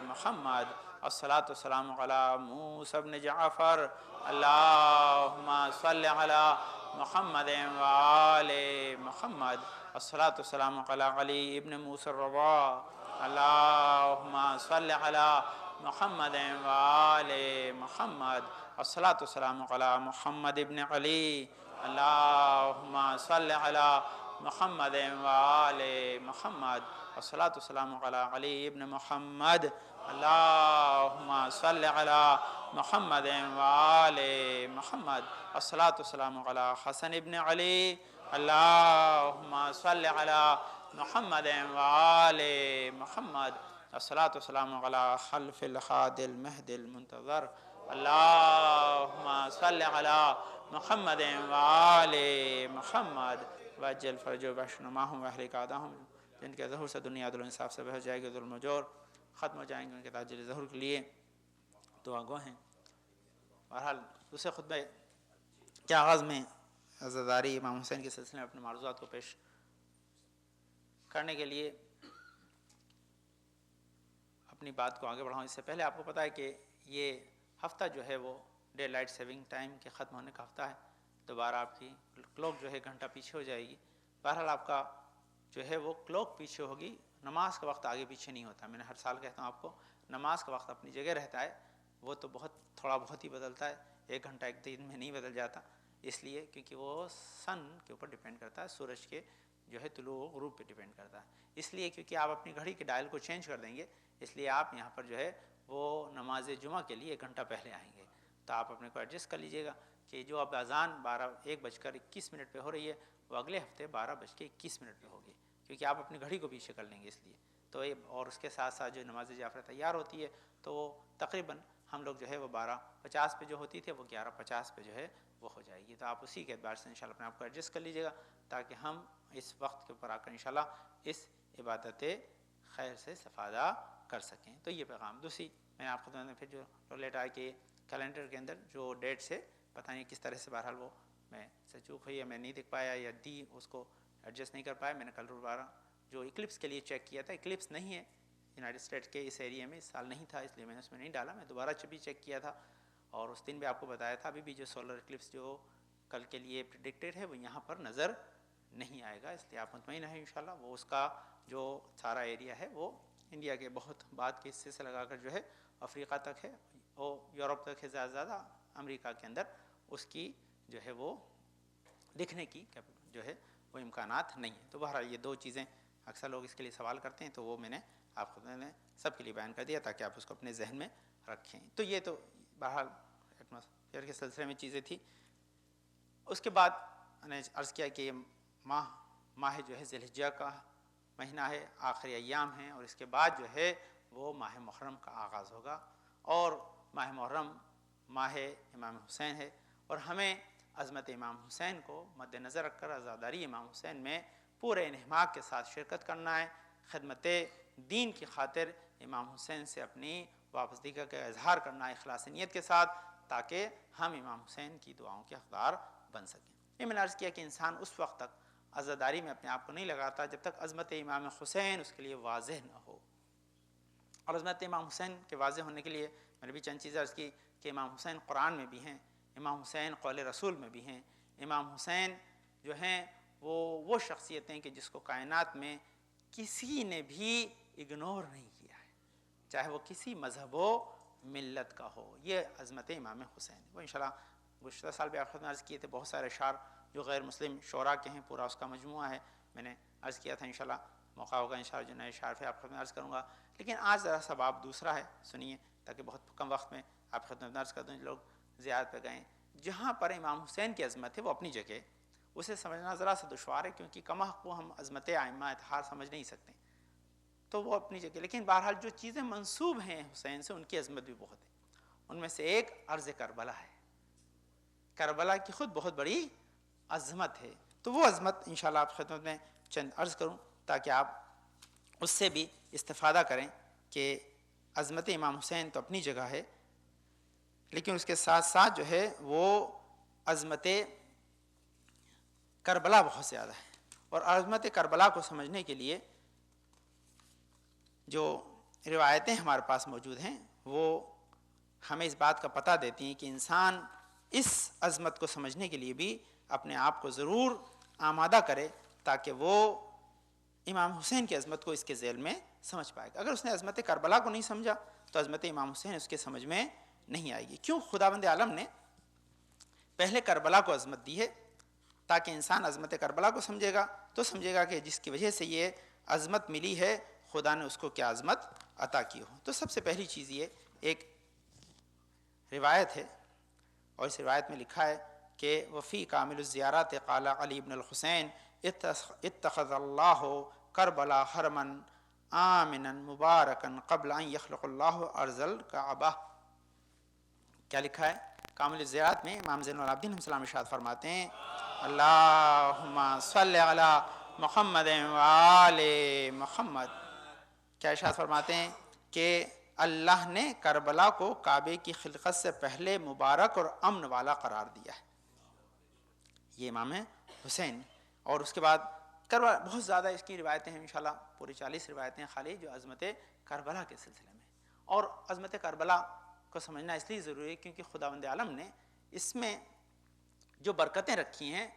محمد، الصلاۃ والسلام علی موسیٰ ابن جعفر، اللہم صل علی محمد وآل محمد، الصلاۃ والسلام علی علی ابن موسیٰ الرضا، اللہم صل علی محمد وآل محمد، الصلاۃ والسلام علی محمد ابن علی، اللہم صل علی محمد وآل محمد، الصلاۃ والسلام علی علی ابن محمد، اللہم صل علی محمد وآل محمد، الصلاۃ والسلام علی حسن ابن علی، اللہم صل علی محمد وآل محمد، الصلاۃ والسلام علی خلف الخاد المہد المنتظر، اللہم صل علی محمد وآل محمد، وعجل فرج و بشنماہم واہلک اعداہم، جن کے ظہور سے دنیا عدل و انصاف سے بہت جائے گی، ظلم و جور ختم ہو جائیں گے، ان کے تاجر ظہور کے لیے دعا گو ہیں۔ بہرحال دوسرے خطبہ کے آغاز میں عزاداری امام حسین کے سلسلے میں اپنے معروضات کو پیش کرنے کے لیے اپنی بات کو آگے بڑھاؤں، اس سے پہلے آپ کو پتہ ہے کہ یہ ہفتہ جو ہے وہ ڈے لائٹ سیونگ ٹائم کے ختم ہونے کا ہفتہ ہے، دوبارہ آپ کی کلوک جو ہے گھنٹہ پیچھے ہو جائے گی۔ بہرحال آپ کا جو ہے وہ کلوک پیچھے ہوگی، نماز کا وقت آگے پیچھے نہیں ہوتا۔ میں نے ہر سال کہتا ہوں آپ کو، نماز کا وقت اپنی جگہ رہتا ہے، وہ تو تھوڑا بہت ہی بدلتا ہے، ایک گھنٹہ ایک دن میں نہیں بدل جاتا، اس لیے کیونکہ وہ سن کے اوپر ڈیپینڈ کرتا ہے، سورج کے جو ہے طلوع و غروب پہ ڈیپینڈ کرتا ہے، اس لیے کیونکہ آپ اپنی گھڑی کے ڈائل کو چینج کر دیں گے، اس لیے آپ یہاں پر جو ہے وہ نماز جمعہ کے لیے ایک گھنٹہ پہلے آئیں گے، تو آپ اپنے کو ایڈجسٹ کر لیجئے گا کہ جو اب اذان 1:21 پہ ہو رہی ہے وہ اگلے ہفتے 12:21 پہ ہوگی، کیونکہ آپ اپنی گھڑی کو پیچھے کر لیں گے اس لیے تو اور اس کے ساتھ ساتھ جو نماز جعفر تیار ہوتی ہے تو وہ تقریباً ہم لوگ جو ہے وہ 12:50 پہ جو ہوتی تھی وہ 11:50 پہ جو ہے وہ ہو جائے گی. تو آپ اسی کے اعتبار سے انشاءاللہ اپنے آپ کو ایڈجسٹ کر لیجیے گا تاکہ ہم اس وقت کے اوپر آ کر انشاءاللہ اس عبادت خیر سے استفادہ کر سکیں. تو یہ پیغام. دوسری میں آپ کو پھر جو لیٹ آئے کہ کیلنڈر کے اندر جو ڈیٹ سے پتہ نہیں کس طرح سے بہرحال وہ میں سے چوک ہوئی ہے، میں نہیں دیکھ پایا یا اس کو ایڈجسٹ نہیں کر پایا. میں نے کل دوبارہ جو اکلپس کے لیے چیک کیا تھا، اکلپس نہیں ہے یونائٹڈ اسٹیٹس کے اس ایریا میں اس سال نہیں تھا، اس لیے میں نے اس میں نہیں ڈالا. میں دوبارہ بھی چیک کیا تھا اور اس دن بھی آپ کو بتایا تھا ابھی بھی جو سولر اکلپس جو کل کے لیے پریڈکٹڈ ہے وہ یہاں پر نظر نہیں آئے گا، اس لیے آپ مطمئن ہیں انشاءاللہ. وہ اس کا جو سارا ایریا ہے وہ انڈیا کے بہت بعد کے حصے سے لگا کر جو ہے افریقہ تک ہے اور یورپ تک ہے، زیادہ امریکہ کے اندر اس کی جو ہے وہ دکھنے کی جو ہے وہ امکانات نہیں ہیں. تو بہرحال یہ دو چیزیں اکثر لوگ اس کے لیے سوال کرتے ہیں تو وہ میں نے آپ کو سب کے لیے بیان کر دیا تاکہ آپ اس کو اپنے ذہن میں رکھیں. تو یہ تو بہرحال ایٹماسفیئر کے سلسلے میں چیزیں تھیں. اس کے بعد میں نے عرض کیا کہ یہ ماہ جو ہے ذی الحجہ کا مہینہ ہے، آخری ایام ہیں اور اس کے بعد جو ہے وہ ماہ محرم کا آغاز ہوگا اور ماہ محرم ماہ امام حسین ہے اور ہمیں عظمت امام حسین کو مد نظر رکھ کر عزاداری امام حسین میں پورے انہماک کے ساتھ شرکت کرنا ہے، خدمت دین کی خاطر امام حسین سے اپنی وابستگی کا اظہار کرنا ہے اخلاص نیت کے ساتھ تاکہ ہم امام حسین کی دعاؤں کے حقدار بن سکیں. یہ میں نے عرض کیا کہ انسان اس وقت تک عزاداری میں اپنے آپ کو نہیں لگاتا جب تک عظمت امام حسین اس کے لیے واضح نہ ہو. اور عظمت امام حسین کے واضح ہونے کے لیے میں نے بھی چند چیزیں عرض کی کہ امام حسین قرآن میں بھی ہیں، امام حسین قول رسول میں بھی ہیں. امام حسین جو ہیں وہ شخصیتیں کہ جس کو کائنات میں کسی نے بھی اگنور نہیں کیا ہے، چاہے وہ کسی مذہب و ملت کا ہو. یہ عظمت امام حسین. وہ انشاءاللہ گزشتہ سال بھی آپ خود میں عرض کیے تھے بہت سارے اشعار جو غیر مسلم شعراء کے ہیں، پورا اس کا مجموعہ ہے. میں نے عرض کیا تھا انشاءاللہ موقع ہوگا انشاءاللہ جو نئے اشعار پہ آپ خود میں عرض کروں گا. لیکن آج ذرا سا باب دوسرا ہے، سنیے تاکہ بہت کم وقت میں آپ خدمت عرض کر دوں. لوگ زیارت پہ گئے جہاں پر امام حسین کی عظمت ہے وہ اپنی جگہ، اسے سمجھنا ذرا سا دشوار ہے کیونکہ کم حق کو ہم عظمت ائمہ اطہار سمجھ نہیں سکتے تو وہ اپنی جگہ. لیکن بہرحال جو چیزیں منسوب ہیں حسین سے ان کی عظمت بھی بہت ہے. ان میں سے ایک عرض کربلا ہے. کربلا کی خود بہت بڑی عظمت ہے. تو وہ عظمت انشاءاللہ آپ خدمت میں چند عرض کروں تاکہ آپ اس سے بھی استفادہ کریں کہ عظمت امام حسین تو اپنی جگہ ہے لیکن اس کے ساتھ ساتھ جو ہے وہ عظمت کربلا بہت زیادہ ہے. اور عظمت کربلا کو سمجھنے کے لیے جو روایتیں ہمارے پاس موجود ہیں وہ ہمیں اس بات کا پتہ دیتی ہیں کہ انسان اس عظمت کو سمجھنے کے لیے بھی اپنے آپ کو ضرور آمادہ کرے تاکہ وہ امام حسین کی عظمت کو اس کے ذیل میں سمجھ پائے گا. اگر اس نے عظمت کربلا کو نہیں سمجھا تو عظمت امام حسین اس کے سمجھ میں نہیں آئے گی. کیوں خداوند عالم نے پہلے کربلا کو عظمت دی ہے تاکہ انسان عظمت کربلا کو سمجھے گا تو سمجھے گا کہ جس کی وجہ سے یہ عظمت ملی ہے خدا نے اس کو کیا عظمت عطا کی ہو. تو سب سے پہلی چیز یہ ایک روایت ہے اور اس روایت میں لکھا ہے کہ وفی کامل الزیارات قال علی بن الحسین اتخذ اللہ کربلا حرما آمنا مبارکا قبل ان یخلق اللہ ارض الکعبہ. کیا لکھا ہے کامل الزیارات میں؟ امام زین العابدین علیہ السلام ارشاد فرماتے ہیں اللہم صلی علی محمد وآل محمد. کیا ارشاد فرماتے ہیں کہ اللہ نے کربلا کو کعبے کی خلقت سے پہلے مبارک اور امن والا قرار دیا ہے. یہ امام حسین. اور اس کے بعد کربلا بہت زیادہ اس کی روایتیں ہیں انشاءاللہ پوری 40 روایتیں خالی جو عظمت کربلا کے سلسلے میں. اور عظمت کربلا کو سمجھنا اس لیے ضروری ہے کیونکہ خداوند عالم نے اس میں جو برکتیں رکھی ہیں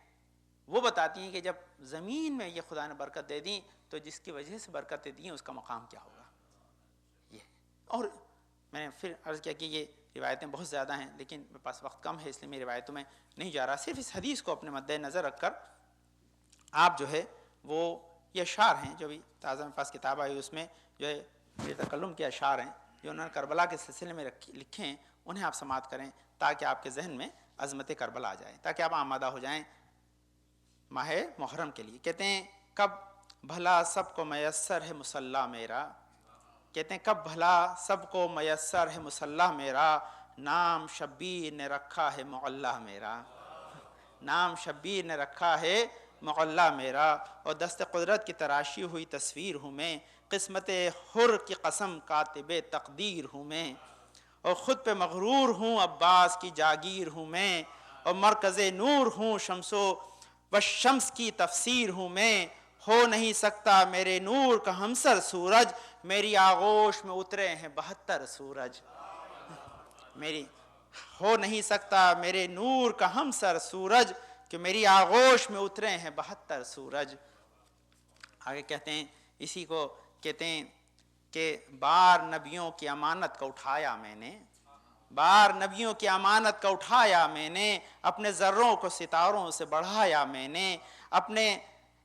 وہ بتاتی ہیں کہ جب زمین میں یہ خدا نے برکت دے دی تو جس کی وجہ سے برکتیں دی ہیں اس کا مقام کیا ہوگا. یہ اور میں نے پھر عرض کیا کہ یہ روایتیں بہت زیادہ ہیں لیکن میرے پاس وقت کم ہے اس لیے میں روایتوں میں نہیں جا رہا. صرف اس حدیث کو اپنے مد نظر رکھ کر آپ جو ہے وہ یہ اشعار ہیں جو بھی تازہ میرے پاس کتاب آئی اس میں جو ہے یہ تکلم کے اشعار ہیں جو انہوں نے کربلا کے سلسلے میں لکھے ہیں انہیں آپ سماعت کریں تاکہ آپ کے ذہن میں عظمت کربلا آ جائے، تاکہ آپ آمادہ ہو جائیں ماہ محرم کے لیے۔ کہتے ہیں کب بھلا سب کو میسر ہے مصلی میرا، کہتے ہیں کب بھلا سب کو میسر ہے مصلی میرا، نام شبیر نے رکھا ہے معلی میرا، نام شبیر نے رکھا ہے معلی میرا، اور دست قدرت کی تراشی ہوئی تصویر ہوں میں، قسمت حر کی قسم کاتب تقدیر ہوں میں، اور خود پہ مغرور ہوں عباس کی جاگیر ہوں میں، اور مرکز نور ہوں شمس و شمس کی تفسیر ہوں میں، ہو نہیں سکتا میرے نور کا ہمسر سورج، میری آغوش میں اترے ہیں 72 سورج، میری ہو نہیں سکتا میرے نور کا ہمسر سورج، کہ میری آغوش میں اترے ہیں 72 سورج۔ آگے کہتے ہیں اسی کو کہتے ہیں کہ بار نبیوں کی امانت کا اٹھایا میں نے، بار نبیوں کی امانت کا اٹھایا میں نے، اپنے ذروں کو ستاروں سے بڑھایا میں نے، اپنے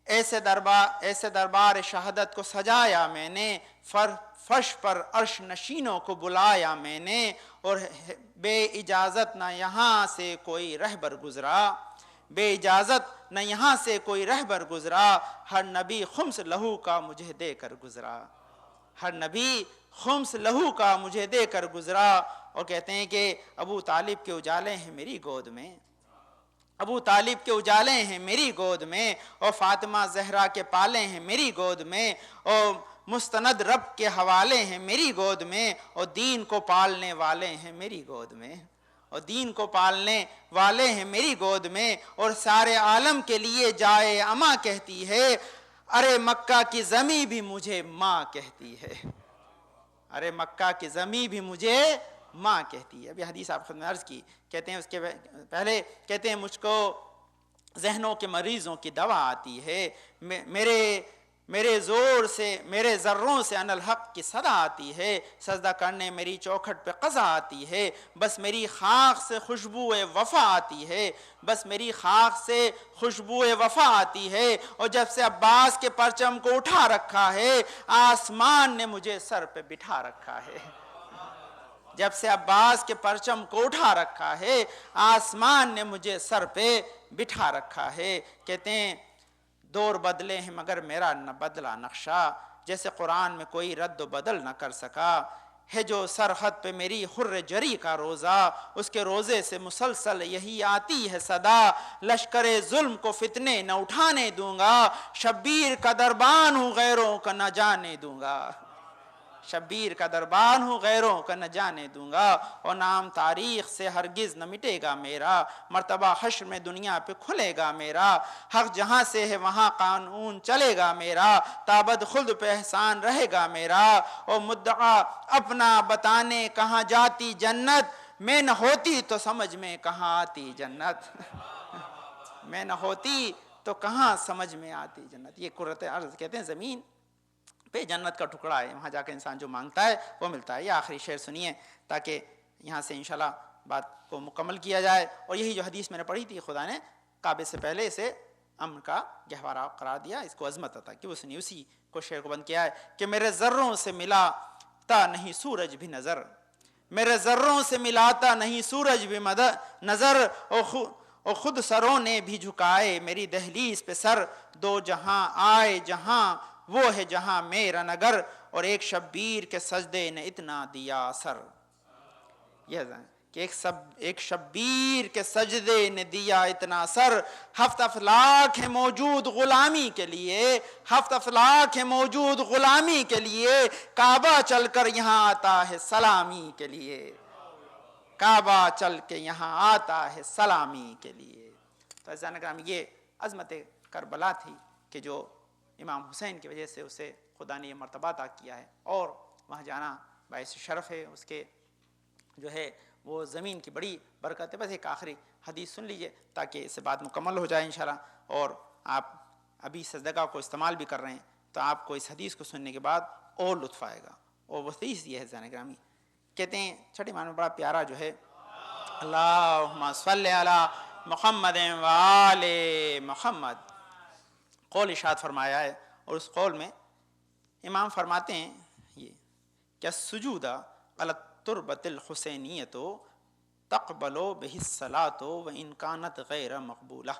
ایسے دربار شہادت کو سجایا میں نے، فرش پر عرش نشینوں کو بلایا میں نے، اور بے اجازت نہ یہاں سے کوئی رہبر گزرا، بے اجازت نہ یہاں سے کوئی رہبر گزرا، ہر نبی خمس لہو کا مجھے دے کر گزرا، ہر نبی خمس لہو کا مجھے دے کر گزرا۔ اور کہتے ہیں کہ ابو طالب کے اجالے ہیں میری گود میں، ابو طالب کے اجالے ہیں میری گود میں، اور فاطمہ زہرا کے پالے ہیں میری گود میں، اور مستند رب کے حوالے ہیں میری گود میں، اور دین کو پالنے والے ہیں میری گود میں، اور دین کو پالنے والے ہیں میری گود میں، اور سارے عالم کے لیے جائے اماں کہتی ہے، ارے مکہ کی زمیں بھی مجھے ماں کہتی ہے، ارے مکہ کی زمیں بھی مجھے ماں کہتی ہے۔ ابھی حدیث آپ خود میں عرض کی، کہتے ہیں اس کے پہلے کہتے ہیں مجھ کو ذہنوں کے مریضوں کی دوا آتی ہے، میرے زور سے میرے ذروں سے انالحق کی صدا آتی ہے، سجدہ کرنے میری چوکھٹ پہ قضا آتی ہے، بس میری خاک سے خوشبو وفا آتی ہے، بس میری خاک سے خوشبو وفا آتی ہے، اور جب سے عباس کے پرچم کو اٹھا رکھا ہے آسمان نے مجھے سر پہ بٹھا رکھا ہے، جب سے عباس کے پرچم کو اٹھا رکھا ہے آسمان نے مجھے سر پہ بٹھا رکھا ہے۔ کہتے ہیں دور بدلے ہیں مگر میرا نہ بدلا نقشہ، جیسے قرآن میں کوئی رد و بدل نہ کر سکا، ہے جو سرحد پہ میری حر جری کا روزہ، اس کے روزے سے مسلسل یہی آتی ہے صدا، لشکر ظلم کو فتنے نہ اٹھانے دوں گا، شبیر کا دربان ہوں غیروں کا نہ جانے دوں گا، شبیر کا دربان ہوں غیروں کا نہ جانے دوں گا، اور نام تاریخ سے ہرگز نہ مٹے گا میرا، مرتبہ حشر میں دنیا پہ کھلے گا میرا، حق جہاں سے ہے وہاں قانون چلے گا میرا، تابد خلد پہ احسان رہے گا میرا، اور مدعا اپنا بتانے کہاں جاتی جنت، میں نہ ہوتی تو سمجھ میں کہاں آتی جنت، میں نہ ہوتی تو کہاں سمجھ میں آتی جنت۔ یہ قرۃ ارض کہتے ہیں زمین پہ جنت کا ٹکڑا ہے، وہاں جا کے انسان جو مانگتا ہے وہ ملتا ہے۔ یہ آخری شعر سنیے تاکہ یہاں سے انشاءاللہ بات کو مکمل کیا جائے، اور یہی جو حدیث میں نے پڑھی تھی خدا نے کعبے سے پہلے اسے امن کا گہوارہ قرار دیا، اس کو عظمت عطا کی، وہ سنی اسی کو شعر کو بند کیا ہے کہ میرے ذروں سے ملاتا نہیں سورج بھی نظر، میرے ذروں سے ملاتا نہیں سورج بھی نظر، اور خود سروں نے بھی جھکائے میری دہلیز پہ سر، دو جہاں آئے جہاں وہ ہے جہاں میرا نگر، اور ایک شبیر کے سجدے نے اتنا دیا اثر، یہ کہ ایک شبیر کے سجدے نے دیا اتنا اثر، ہفت افلاک ہے موجود غلامی کے لیے، ہفت افلاک ہے موجود غلامی کے لیے، کعبہ چل کر یہاں آتا ہے سلامی کے لیے، کعبہ چل کے یہاں آتا ہے سلامی کے لیے۔ تو عزیزان اکرام یہ عظمت کربلا تھی کہ جو امام حسین کی وجہ سے اسے خدا نے یہ مرتبہ عطا کیا ہے، اور وہاں جانا باعث شرف ہے، اس کے جو ہے وہ زمین کی بڑی برکت ہے۔ بس ایک آخری حدیث سن لیجئے تاکہ اس سے بات مکمل ہو جائے انشاءاللہ، اور آپ ابھی سجدگاہ کو استعمال بھی کر رہے ہیں تو آپ کو اس حدیث کو سننے کے بعد اور لطف آئے گا، اور وہ حدیث یہ ہے عزیزان گرامی، کہتے ہیں چھٹے معنی میں بڑا پیارا جو ہے، اللہم صلی علی محمد و آل محمد، قول ارشاد فرمایا ہے، اور اس قول میں امام فرماتے ہیں یہ کہ السجود علی التربۃ الحسینیۃ تقبل بہ الصلاۃ وان کانت غیر مقبولہ.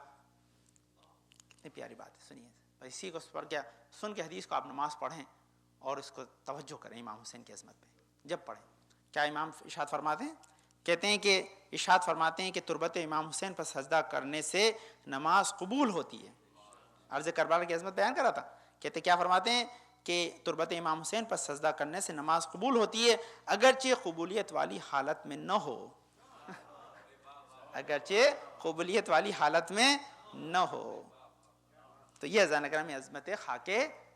کتنی پیاری بات ہے, سنیے. اسی کو پڑھ کے سن کے حدیث کو آپ نماز پڑھیں اور اس کو توجہ کریں امام حسین کی عظمت پہ جب پڑھیں. کیا امام ارشاد فرماتے ہیں, کہتے ہیں کہ ارشاد فرماتے ہیں کہ تربت امام حسین پر سجدہ کرنے سے نماز قبول ہوتی ہے. عرض کربلا کی عظمت بیان کرا تھا. کہتے کیا فرماتے ہیں کہ تربت امام حسین پر سجدہ کرنے سے نماز قبول ہوتی ہے اگرچہ قبولیت والی حالت میں نہ ہو. اگرچہ قبولیت والی حالت میں نہ ہو. تو یہ اذان اکرام عظمت خاک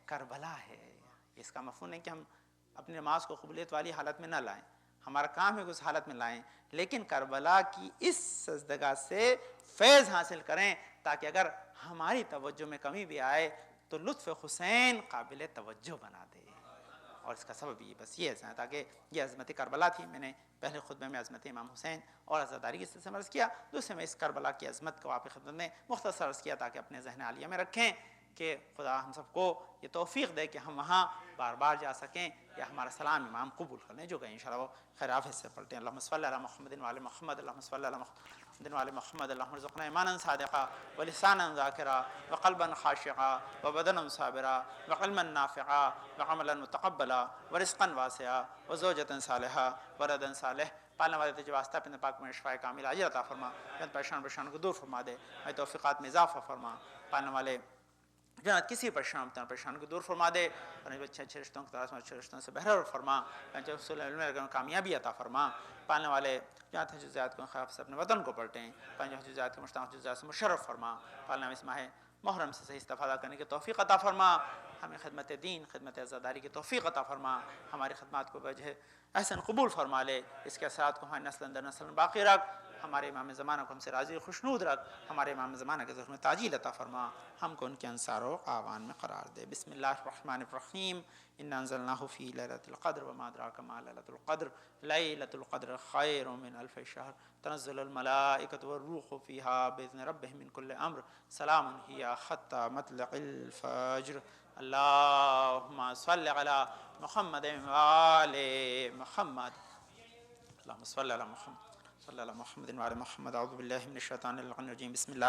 کربلا ہے. اس کا مفہوم ہے کہ ہم اپنی نماز کو قبولیت والی حالت میں نہ لائیں, ہمارا کام ہے کہ اس حالت میں لائیں, لیکن کربلا کی اس سجدگاہ سے فیض حاصل کریں تاکہ اگر ہماری توجہ میں کمی بھی آئے تو لطف حسین قابل توجہ بنا دے. اور اس کا سبب یہ بس یہ ہے تاکہ یہ عظمت کربلا تھی. میں نے پہلے خطبے میں عظمت امام حسین اور عزاداری کی سلسلے میں عرض کیا, دوسرے میں اس کربلا کی عظمت کو آپ کی خدمت میں مختصر عرض کیا تاکہ اپنے ذہن عالیہ میں رکھیں کہ خدا ہم سب کو یہ توفیق دے کہ ہم وہاں بار بار جا سکیں یا ہمارا سلام امام قبول کر لیں جو کہ انشاءاللہ وہ خیر حافظ سے پڑھتے ہیں. اللہم صلی علی محمد وعلی محمد, اللہم صلی علی محمد وعلی محمد, اللہم ارزقنا ایمانا صادقا ولسانا ذاکرا وقلبا خاشعا وبدنا صابرا وعلما نافعا وعملا متقبلا ورزقا واسعا وزوجة صالحا وردا صالح. پالنے والے تجھے واسطہ اپنے پاک میں شفاء کامل عاجل عطا فرما, پریشان کو دور فرما دے, اے توفیقات میں اضافہ فرما. پالنے والے جنات کسی پریشان کو دور فرما دے, اور اچھے رشتوں کی تلاش میں اچھے رشتوں سے بہرور فرما, کامیابی عطا فرما. پالنے والے جنات حجزیات کو خلاف سے اپنے وطن کو پلٹیں, حجزیات کے مشتاق حجزیات سے مشرف فرما. پالنے میں اس ماہ محرم سے صحیح استفادہ کرنے کی توفیق عطا فرما. ہمیں خدمت دین, خدمت عزاداری کی توفیق عطا فرما. ہماری خدمات کو وجہ احسن قبول فرما لے. اس کے اثرات کو ہماری نسل در نسل باقی رکھ. ہمارے امام زمانہ کو ہم سے راضی خوشنود رکھ. ہمارے امام زمانہ کے ذکر میں تعجیل عطا فرما. ہم کو ان کے انصار و اعوان میں قرار دے. بسم اللہ الرحمن الرحیم. انا انزلناه في ليلة القدر وما ادراك ما ليلة القدر ليلة القدر خير من الف شهر تنزل الملائكة والروح فيها بإذن ربهم من كل امر سلام هي حتى مطلع الفجر. اللهم صل على محمد وآل محمد. اللهم صل على محمد صلى على محمد وعلى محمد. اعوذ بالله من الشيطان الرجيم. بسم الله